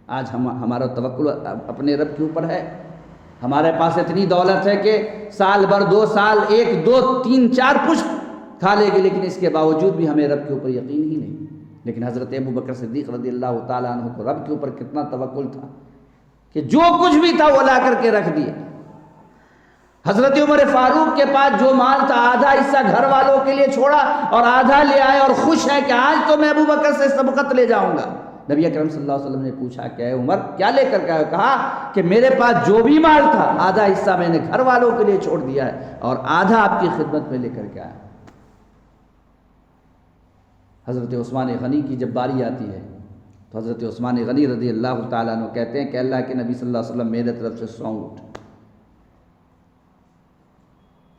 آج ہمارا توکل اپنے رب کے اوپر ہے۔ ہمارے پاس اتنی دولت ہے کہ سال بھر 2 سال 1 2 3 4 پشت کھا لے گی، لیکن اس کے باوجود بھی ہمیں رب کے اوپر یقین ہی نہیں۔ لیکن حضرت ابو بکر صدیق رضی اللہ تعالیٰ عنہ کو رب کے اوپر کتنا توکل تھا کہ جو کچھ بھی تھا وہ لا کر کے رکھ دیے۔ حضرت عمر فاروق کے پاس جو مال تھا آدھا حصہ گھر والوں کے لیے چھوڑا اور آدھا لے آئے اور خوش ہے کہ آج تو میں ابو بکر سے سبقت لے جاؤں گا۔ نبی اکرم صلی اللہ علیہ وسلم نے پوچھا کہ اے عمر کیا لے کر کے آئے؟ کہا کہ میرے پاس جو بھی مال تھا آدھا حصہ میں نے گھر والوں کے لیے چھوڑ دیا ہے اور آدھا آپ کی خدمت میں لے کر کے آیا۔ حضرت عثمان غنی کی جب باری آتی ہے تو حضرت عثمان غنی رضی اللہ تعالیٰ عنہ کہتے ہیں کہ اللہ کے نبی صلی اللہ علیہ وسلم میرے طرف سے 100 اونٹ.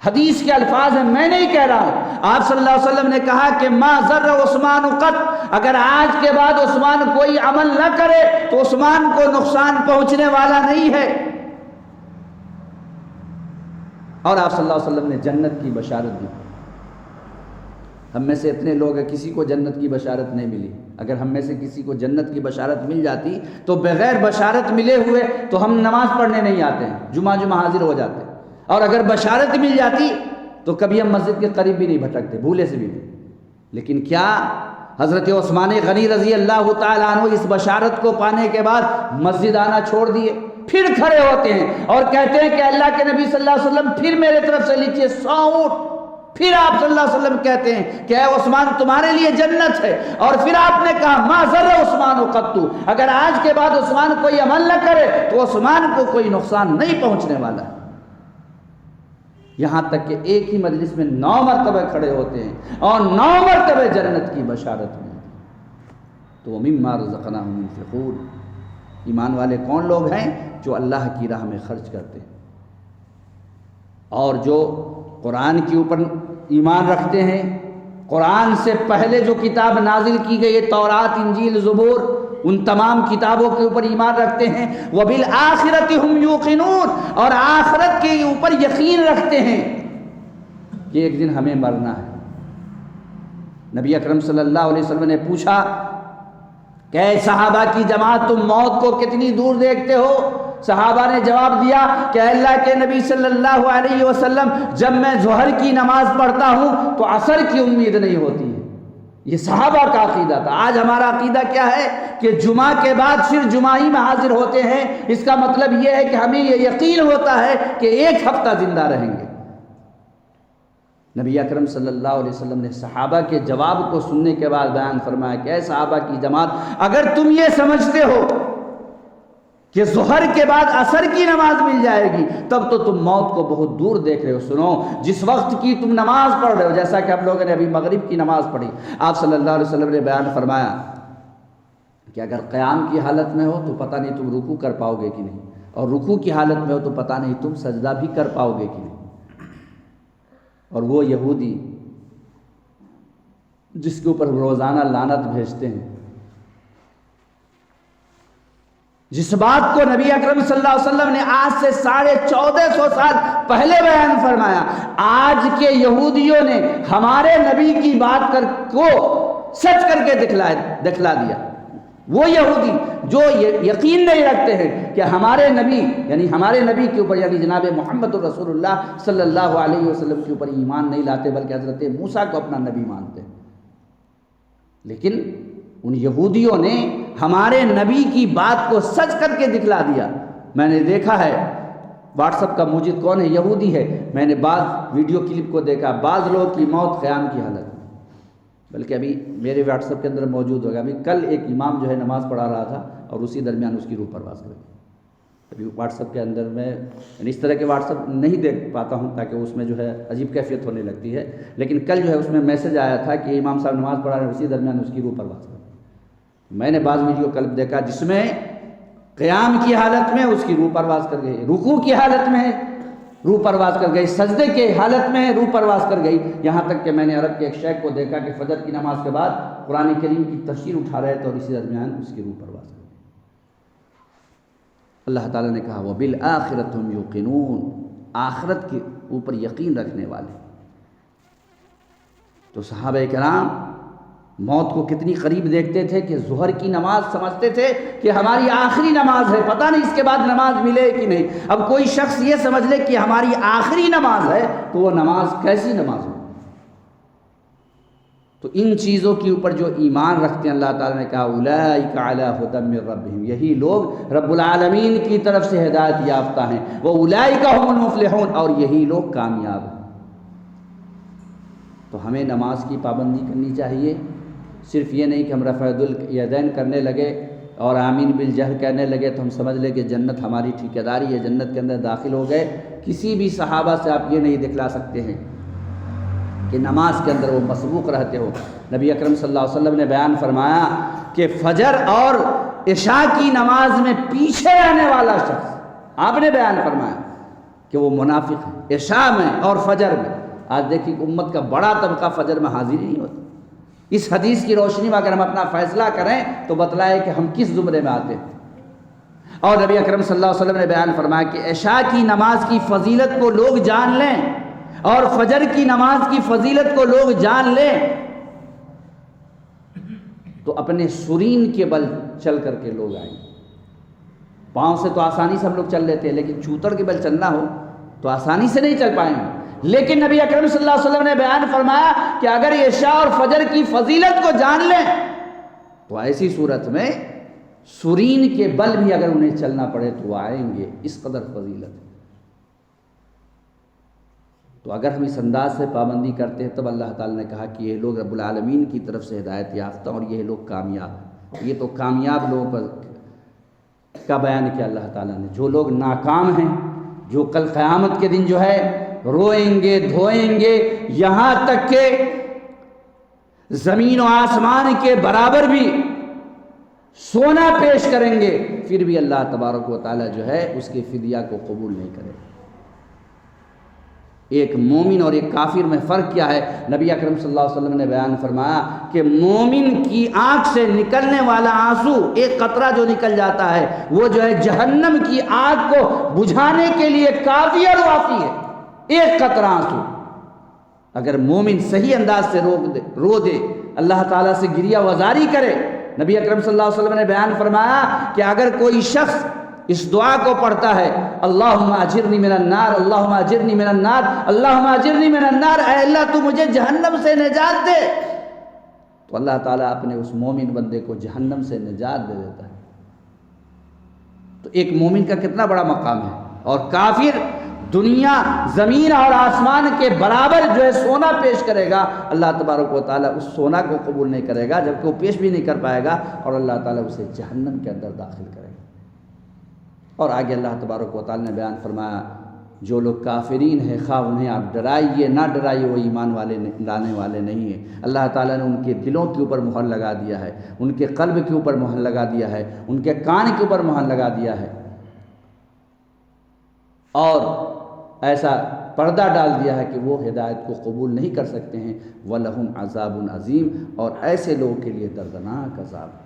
حدیث کے الفاظ ہیں، میں نہیں کہہ رہا ہوں. آپ صلی اللہ علیہ وسلم نے کہا کہ ما ضر عثمان قط، اگر آج کے بعد عثمان کوئی عمل نہ کرے تو عثمان کو نقصان پہنچنے والا نہیں ہے. اور آپ صلی اللہ علیہ وسلم نے جنت کی بشارت دی. ہم میں سے اتنے لوگ ہیں کسی کو جنت کی بشارت نہیں ملی. اگر ہم میں سے کسی کو جنت کی بشارت مل جاتی تو بغیر بشارت ملے ہوئے تو ہم نماز پڑھنے نہیں آتے ہیں، جمعہ حاضر ہو جاتے. اور اگر بشارت مل جاتی تو کبھی ہم مسجد کے قریب بھی نہیں بھٹکتے، بھولے سے بھی. لیکن کیا حضرت عثمان غنی رضی اللہ تعالیٰ عنہ اس بشارت کو پانے کے بعد مسجد آنا چھوڑ دیے؟ پھر کھڑے ہوتے ہیں اور کہتے ہیں کہ اللہ کے نبی صلی اللہ علیہ وسلم پھر میرے طرف سے لیجیے 100 اونٹ. پھر آپ صلی اللہ علیہ وسلم کہتے ہیں کہ اے عثمان تمہارے لیے جنت ہے. اور پھر آپ نے کہا ما ضر عثمان قط، اگر آج کے بعد عثمان کوئی عمل نہ کرے تو عثمان کو کوئی نقصان نہیں پہنچنے والا. یہاں تک کہ ایک ہی مجلس میں 9 مرتبہ کھڑے ہوتے ہیں اور 9 مرتبہ جنت کی بشارت ملتی. تو مما رزقناہم ينفقون. ایمان والے کون لوگ ہیں؟ جو اللہ کی راہ میں خرچ کرتے ہیں اور جو قرآن کے اوپر ایمان رکھتے ہیں. قرآن سے پہلے جو کتاب نازل کی گئی ہے، تورات، انجیل، زبور، ان تمام کتابوں کے اوپر ایمان رکھتے ہیں. وَبِالْآخِرَةِ هُمْ يُوقِنُونَ، اور آخرت کے اوپر یقین رکھتے ہیں کہ ایک دن ہمیں مرنا ہے. نبی اکرم صلی اللہ علیہ وسلم نے پوچھا کہ اے صحابہ کی جماعت تم موت کو کتنی دور دیکھتے ہو؟ صحابہ نے جواب دیا کہ اللہ کے نبی صلی اللہ علیہ وسلم جب میں ظہر کی نماز پڑھتا ہوں تو عصر کی امید نہیں ہوتی ہے. یہ صحابہ کا عقیدہ تھا. آج ہمارا عقیدہ کیا ہے کہ جمعہ کے بعد پھر جمعہ ہی میں حاضر ہوتے ہیں. اس کا مطلب یہ ہے کہ ہمیں یہ یقین ہوتا ہے کہ ایک ہفتہ زندہ رہیں گے. نبی اکرم صلی اللہ علیہ وسلم نے صحابہ کے جواب کو سننے کے بعد بیان فرمایا کہ اے صحابہ کی جماعت، اگر تم یہ سمجھتے ہو کہ ظہر کے بعد عصر کی نماز مل جائے گی تب تو تم موت کو بہت دور دیکھ رہے ہو. سنو، جس وقت کی تم نماز پڑھ رہے ہو، جیسا کہ ہم لوگوں نے ابھی مغرب کی نماز پڑھی، آپ صلی اللہ علیہ وسلم نے بیان فرمایا کہ اگر قیام کی حالت میں ہو تو پتہ نہیں تم رکوع کر پاؤ گے کہ نہیں، اور رکوع کی حالت میں ہو تو پتہ نہیں تم سجدہ بھی کر پاؤ گے کہ نہیں. اور وہ یہودی جس کے اوپر روزانہ لعنت بھیجتے ہیں، جس بات کو نبی اکرم صلی اللہ علیہ وسلم نے آج سے 1450 سال پہلے بیان فرمایا، آج کے یہودیوں نے ہمارے نبی کی بات کو سچ کر کے دکھلا دیا. وہ یہودی جو یقین نہیں رکھتے ہیں کہ ہمارے نبی یعنی ہمارے نبی کے اوپر یعنی جناب محمد رسول اللہ صلی اللہ علیہ وسلم کے اوپر ایمان نہیں لاتے بلکہ حضرت موسیٰ کو اپنا نبی مانتے ہیں. لیکن ان یہودیوں نے ہمارے نبی کی بات کو سچ کر کے دکھلا دیا. میں نے دیکھا ہے واٹس ایپ کا موجد کون ہے؟ یہودی ہے. میں نے بعض ویڈیو کلپ کو دیکھا، بعض لوگ کی موت قیام کی حالت، بلکہ ابھی میرے واٹس ایپ کے اندر موجود ہوگا. ابھی کل ایک امام جو ہے نماز پڑھا رہا تھا اور اسی درمیان اس کی روح پرواز کر گئی. ابھی واٹس ایپ کے اندر میں اس طرح کے واٹس ایپ نہیں دیکھ پاتا ہوں تاکہ اس میں جو ہے عجیب کیفیت ہونے لگتی ہے، لیکن کل جو ہے اس میں میسج آیا تھا کہ امام صاحب نماز پڑھا رہے ہیں، اسی درمیان اس کی روح پرواز کر گئی. میں نے بعض ویڈیو کلپ دیکھا جس میں قیام کی حالت میں اس کی روح پرواز کر گئی، رکوع کی حالت میں روح پرواز کر گئی، سجدے کے حالت میں روح پرواز کر گئی. یہاں تک کہ میں نے عرب کے ایک شیخ کو دیکھا کہ فجر کی نماز کے بعد قرآن کریم کی تفسیر اٹھا رہے تھے اور اسی درمیان اس کی روح پرواز کر گئی. اللہ تعالیٰ نے کہا وَبِالْآخِرَةِ هُمْ يُوقِنُونَ، آخرت کے اوپر یقین رکھنے والے. تو صحابہ کرام موت کو کتنی قریب دیکھتے تھے کہ ظہر کی نماز سمجھتے تھے کہ ہماری آخری نماز ہے، پتہ نہیں اس کے بعد نماز ملے کہ نہیں. اب کوئی شخص یہ سمجھ لے کہ ہماری آخری نماز ہے تو وہ نماز کیسی نماز ہو؟ تو ان چیزوں کے اوپر جو ایمان رکھتے ہیں، اللہ تعالیٰ نے کہا اولئک علی ھدی من ربہم، یہی لوگ رب العالمین کی طرف سے ہدایت یافتہ ہیں. واولئک ھم المفلحون، اور یہی لوگ کامیاب ہیں. تو ہمیں نماز کی پابندی کرنی چاہیے. صرف یہ نہیں کہ ہم رفع الیدین کرنے لگے اور آمین بالجہر کہنے لگے تو ہم سمجھ لیں کہ جنت ہماری ٹھیکیداری ہے، جنت کے اندر داخل ہو گئے. کسی بھی صحابہ سے آپ یہ نہیں دکھلا سکتے ہیں کہ نماز کے اندر وہ مسبوق رہتے ہو۔ نبی اکرم صلی اللہ علیہ وسلم نے بیان فرمایا کہ فجر اور عشاء کی نماز میں پیچھے رہنے والا شخص، آپ نے بیان فرمایا کہ وہ منافق ہے عشاء میں اور فجر میں۔ آج دیکھیں امت کا بڑا طبقہ فجر میں حاضر ہی نہیں ہوتا۔ اس حدیث کی روشنی میں اگر ہم اپنا فیصلہ کریں تو بتلائے کہ ہم کس زمرے میں آتے ہیں۔ اور نبی اکرم صلی اللہ علیہ وسلم نے بیان فرمایا کہ عشاء کی نماز کی فضیلت کو لوگ جان لیں اور فجر کی نماز کی فضیلت کو لوگ جان لیں تو اپنے سرین کے بل چل کر کے لوگ آئیں گے۔ پاؤں سے تو آسانی سے ہم لوگ چل لیتے ہیں، لیکن چوتڑ کے بل چلنا ہو تو آسانی سے نہیں چل پائیں گے۔ لیکن نبی اکرم صلی اللہ علیہ وسلم نے بیان فرمایا کہ اگر عشاء اور فجر کی فضیلت کو جان لیں تو ایسی صورت میں سرین کے بل بھی اگر انہیں چلنا پڑے تو وہ آئیں گے، اس قدر فضیلت ہے۔ تو اگر ہم اس انداز سے پابندی کرتے ہیں تب اللہ تعالیٰ نے کہا کہ یہ لوگ رب العالمین کی طرف سے ہدایت یافتہ اور یہ لوگ کامیاب۔ یہ تو کامیاب لوگوں پر کا بیان کیا اللہ تعالیٰ نے۔ جو لوگ ناکام ہیں، جو کل قیامت کے دن جو ہے روئیں گے دھوئیں گے، یہاں تک کہ زمین و آسمان کے برابر بھی سونا پیش کریں گے، پھر بھی اللہ تبارک و تعالیٰ جو ہے اس کے فدیہ کو قبول نہیں کرے۔ ایک مومن اور ایک کافر میں فرق کیا ہے؟ نبی اکرم صلی اللہ علیہ وسلم نے بیان فرمایا کہ مومن کی آنکھ سے نکلنے والا آنسو، ایک قطرہ جو نکل جاتا ہے، وہ جو ہے جہنم کی آگ کو بجھانے کے لیے کافی اور وافی ہے۔ ایک قطرہ آنسو اگر مومن صحیح انداز سے رو دے، اللہ تعالیٰ سے گریہ وزاری کرے۔ نبی اکرم صلی اللہ علیہ وسلم نے بیان فرمایا کہ اگر کوئی شخص اس دعا کو پڑھتا ہے، اللہم اجرنی من النار، اللہم اجرنی من النار، اللہم اجرنی من النار، اے اللہ تو مجھے جہنم سے نجات دے، تو اللہ تعالیٰ اپنے اس مومن بندے کو جہنم سے نجات دے دیتا ہے۔ تو ایک مومن کا کتنا بڑا مقام ہے، اور کافر دنیا زمین اور آسمان کے برابر جو ہے سونا پیش کرے گا، اللہ تبارک و تعالیٰ اس سونا کو قبول نہیں کرے گا، جبکہ وہ پیش بھی نہیں کر پائے گا، اور اللہ تعالیٰ اسے جہنم کے اندر داخل کرے گا۔ اور آگے اللہ تبارک و تعالیٰ نے بیان فرمایا جو لوگ کافرین ہیں خواہ انہیں آپ ڈرائیے نہ ڈرائیے، وہ ایمان والے لانے والے نہیں ہیں۔ اللہ تعالیٰ نے ان کے دلوں کے اوپر مہر لگا دیا ہے، ان کے قلب کے اوپر مہر لگا دیا ہے، ان کے کان کے اوپر مہر لگا دیا ہے، اور ایسا پردہ ڈال دیا ہے کہ وہ ہدایت کو قبول نہیں کر سکتے ہیں۔ وَلَهُمْ عَذَابٌ عَظِيمٌ، اور ایسے لوگوں کے لیے دردناک عذاب۔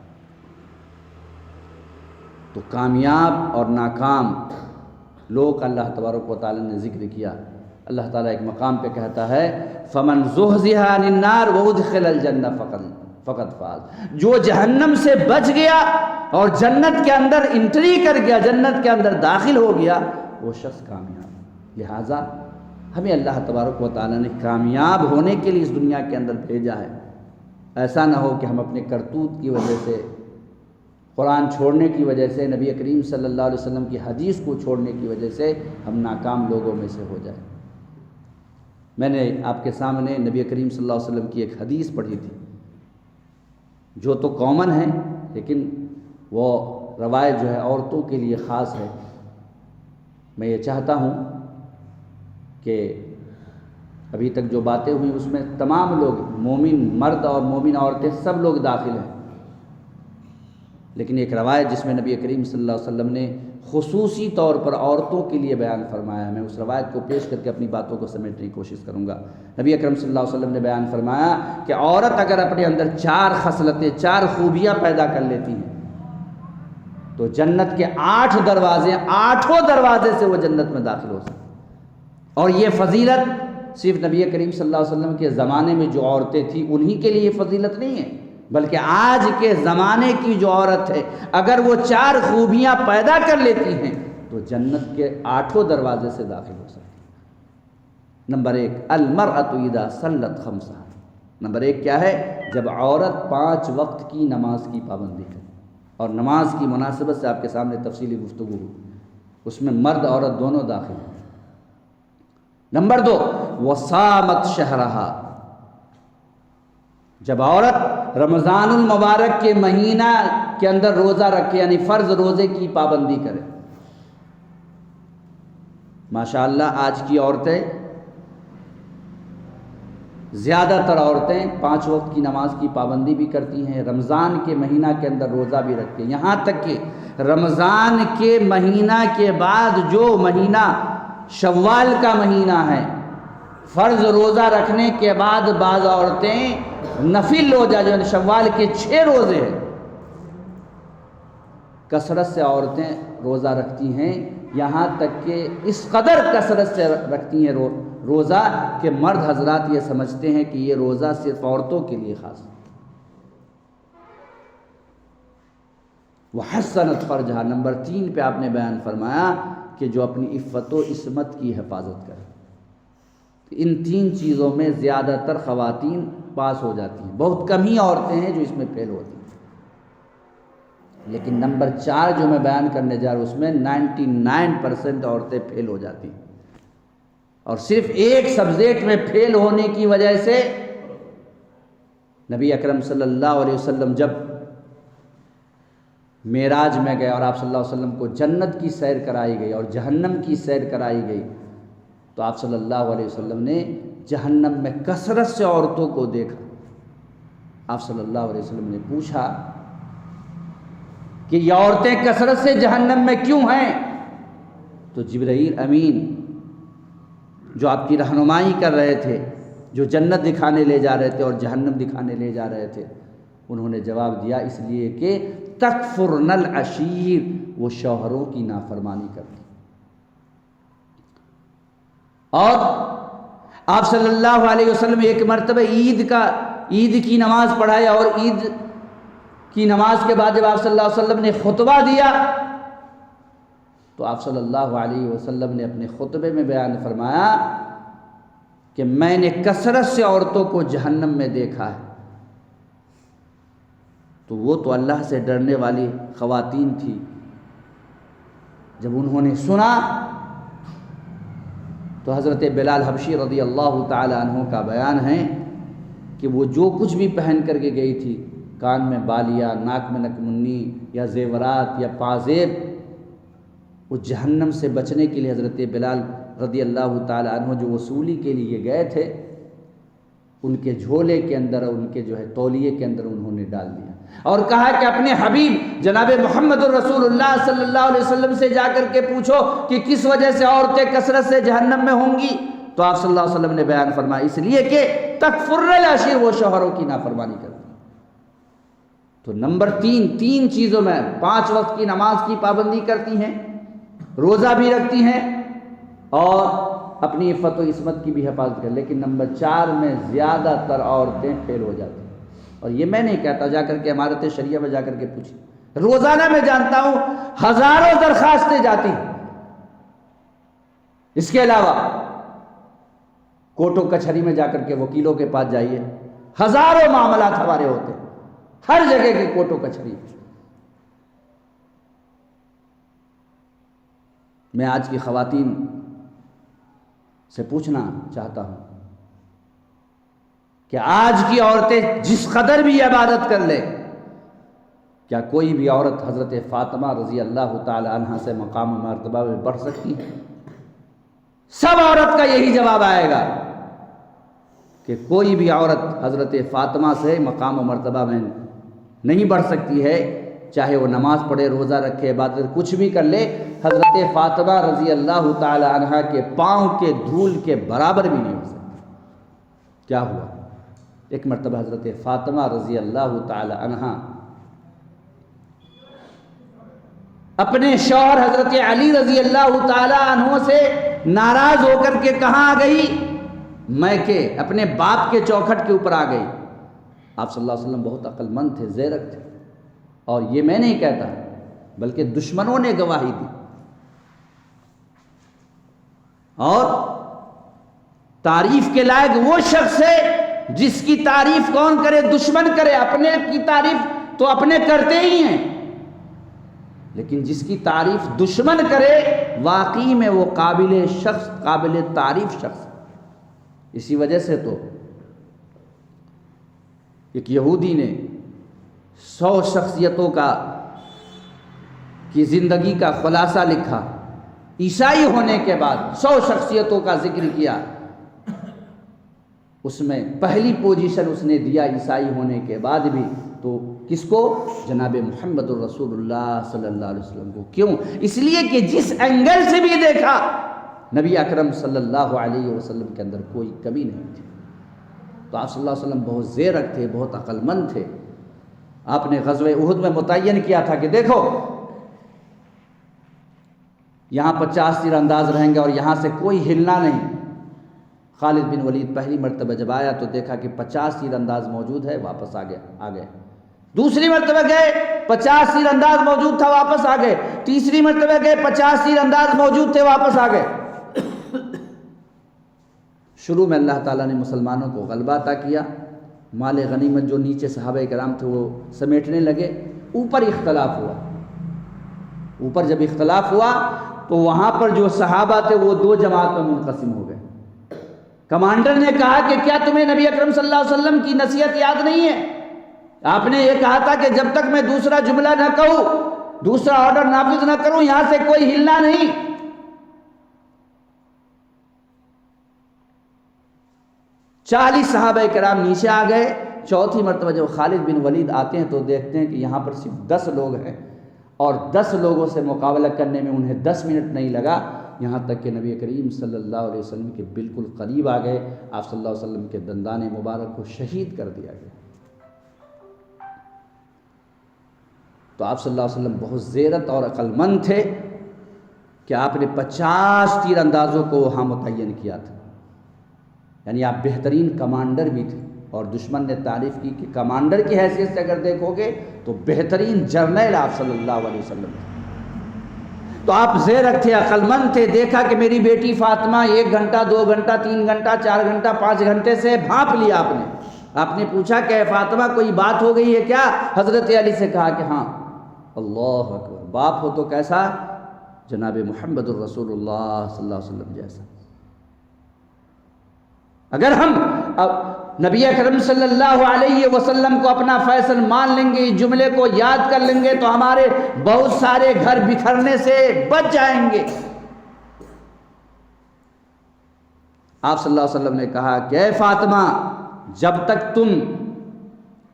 تو کامیاب اور ناکام لوگ کا اللہ تبارک و تعالیٰ نے ذکر کیا۔ اللہ تعالیٰ ایک مقام پہ کہتا ہے فَمَنْ زُحْزِحَ عَنِ النَّارِ وَأُدْخِلَ الْجَنَّةَ فَقَدْ فَازَ، جو جہنم سے بچ گیا اور جنت کے اندر انٹری کر گیا، جنت کے اندر داخل ہو گیا، وہ شخص کامیاب۔ لہٰذا ہمیں اللہ تبارک و تعالیٰ نے کامیاب ہونے کے لیے اس دنیا کے اندر بھیجا ہے۔ ایسا نہ ہو کہ ہم اپنے کرتوت کی وجہ سے، قرآن چھوڑنے کی وجہ سے، نبی کریم صلی اللہ علیہ وسلم کی حدیث کو چھوڑنے کی وجہ سے ہم ناکام لوگوں میں سے ہو جائیں۔ میں نے آپ کے سامنے نبی کریم صلی اللہ علیہ وسلم کی ایک حدیث پڑھی تھی جو تو کامن ہے، لیکن وہ روایت جو ہے عورتوں کے لیے خاص ہے۔ میں یہ چاہتا ہوں کہ ابھی تک جو باتیں ہوئی اس میں تمام لوگ، مومن مرد اور مومن عورتیں، سب لوگ داخل ہیں، لیکن ایک روایت جس میں نبی کریم صلی اللہ علیہ وسلم نے خصوصی طور پر عورتوں کے لیے بیان فرمایا ہے، میں اس روایت کو پیش کر کے اپنی باتوں کو سمیٹنے کی کوشش کروں گا۔ نبی اکرم صلی اللہ علیہ وسلم نے بیان فرمایا کہ عورت اگر اپنے اندر 4 خصلتیں، 4 خوبیاں پیدا کر لیتی ہیں تو جنت کے 8 دروازے، 8 دروازے سے وہ جنت میں داخل ہو سکتی۔ اور یہ فضیلت صرف نبی کریم صلی اللہ علیہ وسلم کے زمانے میں جو عورتیں تھیں انہی کے لیے یہ فضیلت نہیں ہے، بلکہ آج کے زمانے کی جو عورت ہے اگر وہ 4 خوبیاں پیدا کر لیتی ہیں تو جنت کے 8 دروازے سے داخل ہو سکتی ہے۔ نمبر 1 المرأۃ اذا صلت خمسہا، نمبر 1 کیا ہے؟ جب عورت 5 وقت کی نماز کی پابندی کرے، اور نماز کی مناسبت سے آپ کے سامنے تفصیلی گفتگو ہوئی، اس میں مرد عورت دونوں داخل ہیں۔ نمبر 2 وصامت شہرہا، جب عورت رمضان المبارک کے مہینہ کے اندر روزہ رکھے، یعنی فرض روزے کی پابندی کرے۔ ماشاءاللہ آج کی عورتیں زیادہ تر عورتیں 5 وقت کی نماز کی پابندی بھی کرتی ہیں، رمضان کے مہینہ کے اندر روزہ بھی رکھتی ہیں، یہاں تک کہ رمضان کے مہینہ کے بعد جو مہینہ شوال کا مہینہ ہے، فرض روزہ رکھنے کے بعد بعض عورتیں نفل روزہ جو شوال کے 6 روزے ہیں، کثرت سے عورتیں روزہ رکھتی ہیں، یہاں تک کہ اس قدر کثرت سے رکھتی ہیں روزہ کہ مرد حضرات یہ سمجھتے ہیں کہ یہ روزہ صرف عورتوں کے لیے خاص ہے۔ وحسنت فرجہا، نمبر 3 پہ آپ نے بیان فرمایا کہ جو اپنی عفت و عصمت کی حفاظت کرے۔ ان 3 چیزوں میں زیادہ تر خواتین پاس ہو جاتی ہیں، بہت کم ہی عورتیں ہیں جو اس میں فیل ہوتی ہیں، لیکن نمبر 4 جو میں بیان کرنے جا رہا ہوں اس میں 99% عورتیں فیل ہو جاتی ہیں، اور صرف ایک سبجیکٹ میں فیل ہونے کی وجہ سے نبی اکرم صلی اللہ علیہ وسلم جب معراج میں گئے اور آپ صلی اللہ علیہ وسلم کو جنت کی سیر کرائی گئی اور جہنم کی سیر کرائی گئی، تو آپ صلی اللہ علیہ وسلم نے جہنم میں کثرت سے عورتوں کو دیکھا۔ آپ صلی اللہ علیہ وسلم نے پوچھا کہ یہ عورتیں کثرت سے جہنم میں کیوں ہیں؟ تو جبرائیل امین جو آپ کی رہنمائی کر رہے تھے، جو جنت دکھانے لے جا رہے تھے اور جہنم دکھانے لے جا رہے تھے، انہوں نے جواب دیا اس لیے کہ تکفرن العشیر، وہ شوہروں کی نافرمانی کرتی۔ اور آپ صلی اللہ علیہ وسلم ایک مرتبہ عید کی نماز پڑھائے، اور عید کی نماز کے بعد جب آپ صلی اللہ علیہ وسلم نے خطبہ دیا تو آپ صلی اللہ علیہ وسلم نے اپنے خطبے میں بیان فرمایا کہ میں نے کثرت سے عورتوں کو جہنم میں دیکھا ہے۔ تو وہ تو اللہ سے ڈرنے والی خواتین تھی، جب انہوں نے سنا تو حضرت بلال حبشی رضی اللہ تعالی عنہ کا بیان ہے کہ وہ جو کچھ بھی پہن کر کے گئی تھی، کان میں بالیاں، ناک میں نکمنی یا زیورات یا پازیب، وہ جہنم سے بچنے کے لیے حضرت بلال رضی اللہ تعالی عنہ جو وصولی کے لیے گئے تھے، ان کے جھولے کے اندر، ان کے جو ہے تولیے کے اندر انہوں نے ڈال دیا، اور کہا کہ اپنے حبیب جناب محمد الرسول اللہ صلی اللہ علیہ وسلم سے جا کر کے پوچھو کہ کس وجہ سے عورتیں کثرت سے جہنم میں ہوں گی۔ تو آپ صلی اللہ علیہ وسلم نے بیان فرمایا اس لیے کہ تکفرن العشیر، وہ شوہروں کی نافرمانی کرتی۔ تو نمبر 3 چیزوں میں 5 وقت کی نماز کی پابندی کرتی ہیں، روزہ بھی رکھتی ہیں، اور اپنی عفت و عصمت کی بھی حفاظت کریں، لیکن نمبر 4 میں زیادہ تر عورتیں فیل ہو جاتی ہیں۔ اور یہ میں نہیں کہتا، جا کر کے امارت شریعہ میں جا کر کے پوچھیں، روزانہ میں جانتا ہوں ہزاروں درخواستیں جاتی ہیں۔ اس کے علاوہ کوٹوں کچہری میں جا کر کے وکیلوں کے پاس جائیے، ہزاروں معاملات ہمارے ہوتے ہیں، ہر جگہ کے کوٹوں کچہری۔ میں آج کی خواتین سے پوچھنا چاہتا ہوں کہ آج کی عورتیں جس قدر بھی عبادت کر لے، کیا کوئی بھی عورت حضرت فاطمہ رضی اللہ تعالی عنہا سے مقام و مرتبہ میں بڑھ سکتی ہے؟ سب عورت کا یہی جواب آئے گا کہ کوئی بھی عورت حضرت فاطمہ سے مقام و مرتبہ میں نہیں بڑھ سکتی ہے، چاہے وہ نماز پڑھے، روزہ رکھے، عبادت کچھ بھی کر لے، حضرت فاطمہ رضی اللہ تعالی عنہا کے پاؤں کے دھول کے برابر بھی نہیں ہو سکتی۔ کیا ہوا؟ ایک مرتبہ حضرت فاطمہ رضی اللہ تعالی عنہا اپنے شوہر حضرت علی رضی اللہ تعالی عنہ سے ناراض ہو کر کے کہاں آ گئی؟ میکے، اپنے باپ کے چوکھٹ کے اوپر آ گئی۔ آپ صلی اللہ علیہ وسلم بہت عقل مند تھے، زیرک تھے، اور یہ میں نہیں کہتا بلکہ دشمنوں نے گواہی دی۔ اور تعریف کے لائق وہ شخص ہے جس کی تعریف کون کرے؟ دشمن کرے۔ اپنے کی تعریف تو اپنے کرتے ہی ہیں، لیکن جس کی تعریف دشمن کرے واقعی میں وہ قابل تعریف شخص۔ اسی وجہ سے تو ایک یہودی نے 100 شخصیتوں کی زندگی کا خلاصہ لکھا، عیسائی ہونے کے بعد 100 شخصیتوں کا ذکر کیا، اس میں پہلی پوزیشن اس نے دیا عیسائی ہونے کے بعد بھی، تو کس کو؟ جناب محمد الرسول اللہ صلی اللہ علیہ وسلم کو۔ کیوں؟ اس لیے کہ جس اینگل سے بھی دیکھا نبی اکرم صلی اللہ علیہ وسلم کے اندر کوئی کمی نہیں تھی۔ تو آپ صلی اللہ علیہ وسلم بہت زیرک تھے، بہت عقل مند تھے۔ آپ نے غزوہ احد میں متعین کیا تھا کہ دیکھو یہاں 50 تیر انداز رہیں گے اور یہاں سے کوئی ہلنا نہیں۔ خالد بن ولید پہلی مرتبہ جب آیا تو دیکھا کہ 50 تیر انداز موجود ہے، واپس آ گئے۔ دوسری مرتبہ گئے 50 تیر انداز موجود تھا، واپس آ گئے۔ تیسری مرتبہ گئے 50 تیر انداز موجود تھے، واپس آ گئے۔ شروع میں اللہ تعالیٰ نے مسلمانوں کو غلبہ عطا کیا، مال غنیمت جو نیچے صحابہ کرام تھے وہ سمیٹنے لگے۔ اوپر اختلاف ہوا، اوپر جب اختلاف ہوا تو وہاں پر جو صحابہ تھے وہ 2 جماعت میں منقسم ہو گئے۔ کمانڈر نے کہا کہ کیا تمہیں نبی اکرم صلی اللہ علیہ وسلم کی نصیحت یاد نہیں ہے؟ آپ نے یہ کہا تھا کہ جب تک میں دوسرا جملہ نہ کہوں، دوسرا آرڈر نافذ نہ کروں، یہاں سے کوئی ہلنا نہیں۔ 40 صحابہ کرام نیچے آ گئے۔ چوتھی مرتبہ جب خالد بن ولید آتے ہیں تو دیکھتے ہیں کہ یہاں پر صرف 10 لوگ ہیں، اور 10 لوگوں سے مقابلہ کرنے میں انہیں 10 منٹ نہیں لگا، یہاں تک کہ نبی کریم صلی اللہ علیہ وسلم کے بالکل قریب آ گئے۔ آپ صلی اللہ علیہ وسلم کے دندان مبارک کو شہید کر دیا گیا۔ تو آپ صلی اللہ علیہ وسلم بہت زیرت اور عقل مند تھے کہ آپ نے 50 تیر اندازوں کو وہاں متعین کیا تھا، یعنی آپ بہترین کمانڈر بھی تھے۔ اور دشمن نے تعریف کی کہ کمانڈر کی حیثیت سے اگر دیکھو گے تو بہترین جرنیل آپ صلی اللہ علیہ وسلم تھے۔ تو آپ زیرک تھے، عقل مند تھے۔ دیکھا کہ میری بیٹی فاطمہ 1 گھنٹہ 2 گھنٹہ 3 گھنٹہ 4 گھنٹہ 5 گھنٹے سے بھانپ لیا آپ نے پوچھا کہ فاطمہ کوئی بات ہو گئی ہے کیا؟ حضرت علی سے کہا کہ ہاں۔ اللہ اکبر، باپ ہو تو کیسا؟ جناب محمد الرسول اللہ صلی اللہ علیہ وسلم جیسا۔ اگر ہم نبی اکرم صلی اللہ علیہ وسلم کو اپنا فیصل مان لیں گے، اس جملے کو یاد کر لیں گے تو ہمارے بہت سارے گھر بکھرنے سے بچ جائیں گے۔ آپ صلی اللہ علیہ وسلم نے کہا کہ اے فاطمہ، جب تک تم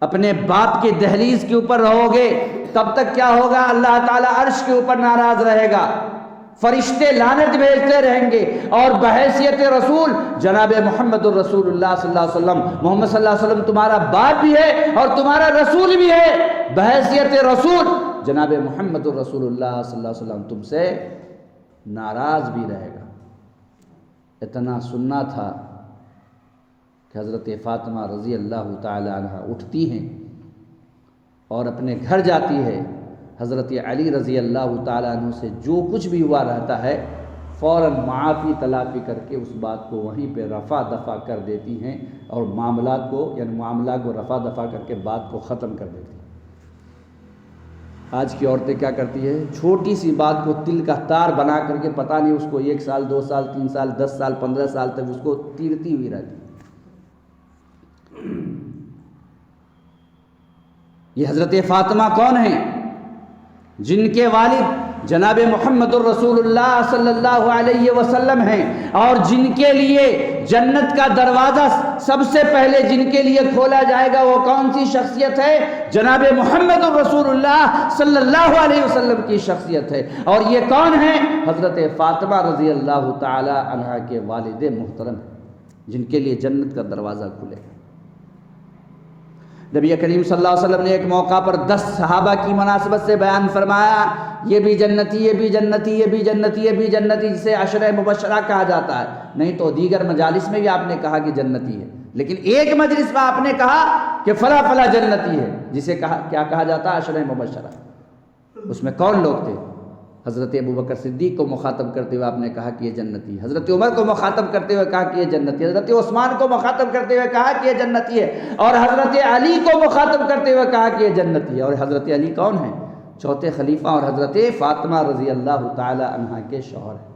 اپنے باپ کے دہلیز کے اوپر رہو گے تب تک کیا ہوگا؟ اللہ تعالیٰ عرش کے اوپر ناراض رہے گا، فرشتے لعنت بھیجتے رہیں گے، اور بحیثیت رسول جناب محمد الرسول اللہ صلی اللہ علیہ وسلم، محمد صلی اللہ علیہ وسلم تمہارا باپ بھی ہے اور تمہارا رسول بھی ہے، بحیثیت رسول جناب محمد الرسول اللہ صلی اللہ علیہ وسلم تم سے ناراض بھی رہے گا۔ اتنا سننا تھا کہ حضرت فاطمہ رضی اللہ تعالی عنہ اٹھتی ہیں اور اپنے گھر جاتی ہے۔ حضرت علی رضی اللہ تعالیٰ عنہ سے جو کچھ بھی ہوا رہتا ہے فوراً معافی تلافی کر کے اس بات کو وہیں پہ رفع دفع کر دیتی ہیں، اور معاملات کو رفع دفع کر کے بات کو ختم کر دیتی ہیں۔ آج کی عورتیں کیا کرتی ہے؟ چھوٹی سی بات کو تل کا تار بنا کر کے پتہ نہیں اس کو 1 سال 2 سال 3 سال 10 سال 15 سال تک اس کو تیرتی ہوئی رہتی ہے۔ یہ حضرت فاطمہ کون ہیں؟ جن کے والد جناب محمد الرسول اللہ صلی اللہ علیہ وسلم ہیں، اور جن کے لیے جنت کا دروازہ سب سے پہلے جن کے لیے کھولا جائے گا وہ کون سی شخصیت ہے؟ جناب محمد الرسول اللہ صلی اللہ علیہ وسلم کی شخصیت ہے۔ اور یہ کون ہیں؟ حضرت فاطمہ رضی اللہ تعالی عنہا کے والد محترم ہیں، جن کے لیے جنت کا دروازہ کھلے گا۔ نبی کریم صلی اللہ علیہ وسلم نے ایک موقع پر 10 صحابہ کی مناسبت سے بیان فرمایا، یہ بھی جنتی، یہ بھی جنتی، یہ بھی جنتی، یہ بھی جنتی، جسے عشرہ مبشرہ کہا جاتا ہے۔ نہیں تو دیگر مجالس میں بھی آپ نے کہا کہ جنتی ہے، لیکن ایک مجلس میں آپ نے کہا کہ فلاں فلاں جنتی ہے، جسے کیا کہا جاتا ہے؟ عشرہ مبشرہ۔ اس میں کون لوگ تھے؟ حضرت ابوبکر صدیق کو مخاطب کرتے ہوئے آپ نے کہا کہ یہ جنتی ہے، حضرت عمر کو مخاطب کرتے ہوئے کہا کہ یہ جنتی ہے، حضرت عثمان کو مخاطب کرتے ہوئے کہا کہ یہ جنتی ہے، اور حضرت علی کو مخاطب کرتے ہوئے کہا کہ یہ جنتی ہے۔ اور حضرت علی کون ہیں؟ چوتھے خلیفہ اور حضرت فاطمہ رضی اللہ تعالی عنہا کے شوہر ہیں۔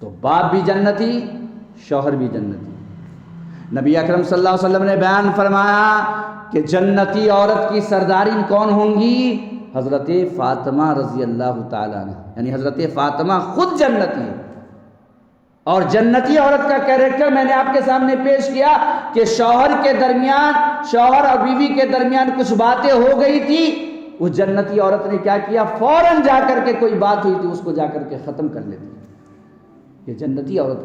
تو باپ بھی جنتی، شوہر بھی جنتی۔ نبی اکرم صلی اللہ علیہ وسلم نے بیان فرمایا کہ جنتی عورت کی سرداری کون ہوں گی؟ حضرت فاطمہ رضی اللہ تعالیٰ عنہ، یعنی حضرت فاطمہ خود جنتی ہے۔ اور جنتی عورت کا کیریکٹر میں نے آپ کے سامنے پیش کیا کہ شوہر اور بیوی کے درمیان کچھ باتیں ہو گئی تھی، اس جنتی عورت نے کیا کیا، فوراً جا کر کے کوئی بات ہوئی تھی اس کو جا کر کے ختم کر لیتی۔ یہ جنتی عورت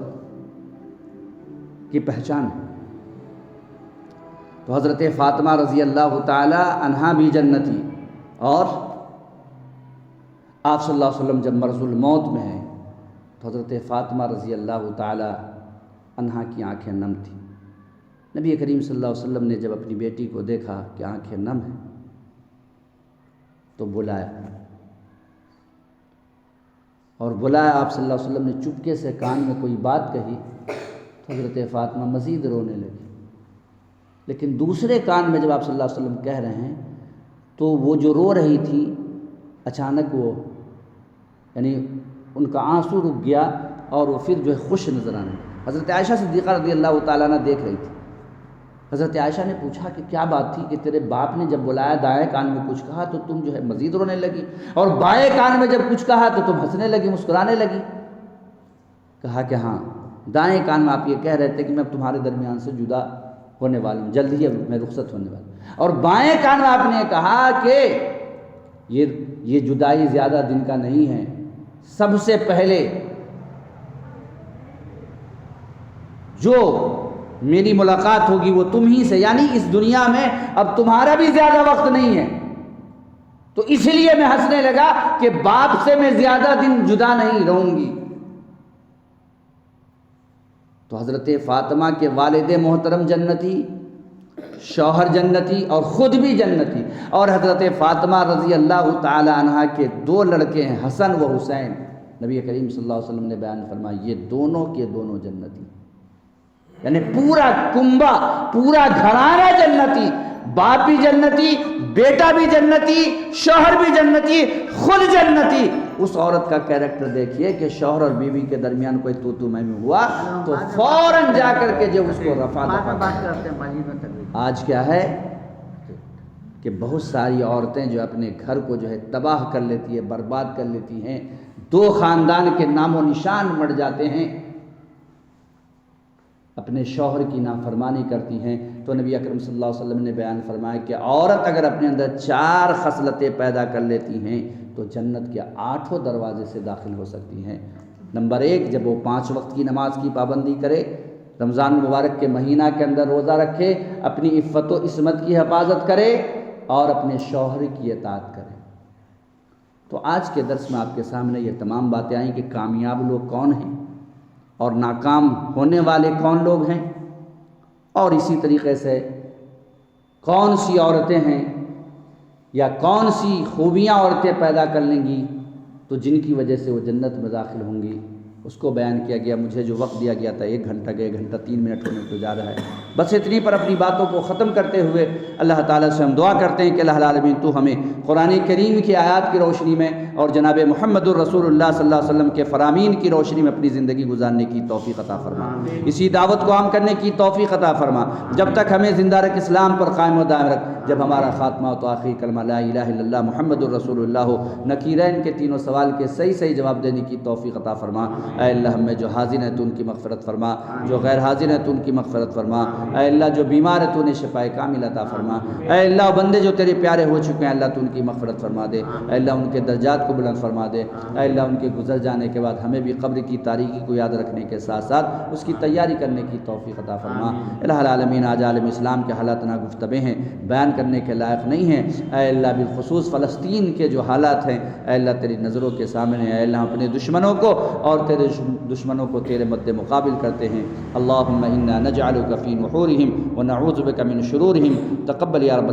کی پہچان ہے۔ تو حضرت فاطمہ رضی اللہ تعالی عنہا بھی جنتی، اور آپ صلی اللہ علیہ وسلم جب مرض الموت میں ہیں تو حضرت فاطمہ رضی اللہ تعالی عنہا کی آنکھیں نم تھیں۔ نبی کریم صلی اللہ علیہ وسلم نے جب اپنی بیٹی کو دیکھا کہ آنکھیں نم ہیں تو بلایا، اور آپ صلی اللہ علیہ وسلم نے چپکے سے کان میں کوئی بات کہی تو حضرت فاطمہ مزید رونے لگی۔ لیکن دوسرے کان میں جب آپ صلی اللہ علیہ وسلم کہہ رہے ہیں تو وہ جو رو رہی تھی اچانک وہ یعنی ان کا آنسو رک گیا اور وہ پھر جو ہے خوش نظر آنے لگی۔ حضرت عائشہ صدیقہ رضی اللہ تعالیٰ عنہ دیکھ رہی تھی۔ حضرت عائشہ نے پوچھا کہ کیا بات تھی کہ تیرے باپ نے جب بلایا دائیں کان میں کچھ کہا تو تم جو ہے مزید رونے لگی، اور بائیں کان میں جب کچھ کہا تو تم ہنسنے لگی، مسکرانے لگی؟ کہا کہ ہاں، دائیں کان میں آپ یہ کہہ رہے تھے کہ میں اب تمہارے درمیان سے جدا ہونے والی ہوں، جلد ہی اب میں رخصت ہونے والی ہوں، اور بائیں کان میں آپ نے کہا کہ یہ جدائی زیادہ دن کا نہیں ہے، سب سے پہلے جو میری ملاقات ہوگی وہ تم ہی سے، یعنی اس دنیا میں اب تمہارا بھی زیادہ وقت نہیں ہے، تو اس لیے میں ہنسنے لگا کہ باپ سے میں زیادہ دن جدا نہیں رہوں گی۔ تو حضرت فاطمہ کے والد محترم جنتی، شوہر جنتی اور خود بھی جنتی، اور حضرت فاطمہ رضی اللہ تعالی عنہا کے دو لڑکے ہیں حسن و حسین، نبی کریم صلی اللہ علیہ وسلم نے بیان فرمایا یہ دونوں کے دونوں جنتی، یعنی پورا کنبہ، پورا گھرانہ جنتی، باپ بھی جنتی، بیٹا بھی جنتی، شوہر بھی جنتی، خود جنتی۔ اس عورت کا کیریکٹر دیکھیے کہ شوہر اور بیوی کے درمیان کوئی تو میں ہوا تو فوراً جا کر کے جو اس کو رفع دفع۔ آج کیا ہے کہ بہت ساری عورتیں جو اپنے گھر کو جو ہے تباہ کر لیتی ہے، برباد کر لیتی ہیں، دو خاندان کے نام و نشان مٹ جاتے ہیں، اپنے شوہر کی نافرمانی کرتی ہیں۔ تو نبی اکرم صلی اللہ علیہ وسلم نے بیان فرمایا کہ عورت اگر اپنے اندر 4 خصلتیں پیدا کر لیتی ہیں تو جنت کے 8 دروازے سے داخل ہو سکتی ہیں۔ نمبر 1، جب وہ 5 وقت کی نماز کی پابندی کرے، رمضان مبارک کے مہینہ کے اندر روزہ رکھے، اپنی عفت و عصمت کی حفاظت کرے اور اپنے شوہر کی اطاعت کرے۔ تو آج کے درس میں آپ کے سامنے یہ تمام باتیں آئیں کہ کامیاب لوگ کون ہیں اور ناکام ہونے والے کون لوگ ہیں، اور اسی طریقے سے کون سی عورتیں ہیں یا کون سی خوبیاں عورتیں پیدا کر لیں گی تو جن کی وجہ سے وہ جنت میں داخل ہوں گی، اس کو بیان کیا گیا۔ مجھے جو وقت دیا گیا تھا 1 گھنٹہ 1 گھنٹہ 3 منٹ ہونے کو جا رہا ہے، بس اتنی پر اپنی باتوں کو ختم کرتے ہوئے اللہ تعالیٰ سے ہم دعا کرتے ہیں کہ اللہ العالمین تو ہمیں قرآن کریم کی آیات کی روشنی میں اور جناب محمد الرسول اللہ صلی اللہ علیہ وسلم کے فرامین کی روشنی میں اپنی زندگی گزارنے کی توفیق عطا فرما، اسی دعوت کو عام کرنے کی توفیق عطا فرما، جب تک ہمیں زندہ رکھ، اسلام پر قائم و دائم رکھ، جب ہمارا خاتمہ ہو تو آخری کلمہ لا الہ الا اللہ محمد الرسول اللہ ہو، نکیرین کے تینوں سوال کے صحیح جواب دینے کی توفیق عطا فرما۔ اے اللہ ہم میں جو حاضر ہیں تو ان کی مغفرت فرما، جو غیر حاضر ہیں تو ان کی مغفرت فرما۔ اے اللہ جو بیمار ہے تو انہیں شفائے کامل عطا فرما۔ اے اللہ بندے جو تیرے پیارے ہو چکے ہیں اللہ تو ان کی مغفرت فرما دے، اے اللہ ان کے درجات کو بلند فرما دے، اے اللہ ان کے گزر جانے کے بعد ہمیں بھی قبر کی تاریکی کو یاد رکھنے کے ساتھ ساتھ اس کی تیاری کرنے کی توفیق عطا فرما۔ الہ العالمین آج عالم اسلام کے حالات ناگفتبے ہیں، بیان کرنے کے لائق نہیں ہیں، اے اللہ بالخصوص فلسطین کے جو حالات ہیں اے اللہ تیری نظروں کے سامنے، اے اللہ اپنے دشمنوں کو اور تیرے دشمنوں کو تیرے مد مقابل کرتے ہیں۔ اللہم انا نجعلک فی نحورہم ونعوذ بک من شرورہم، تقبل یا رب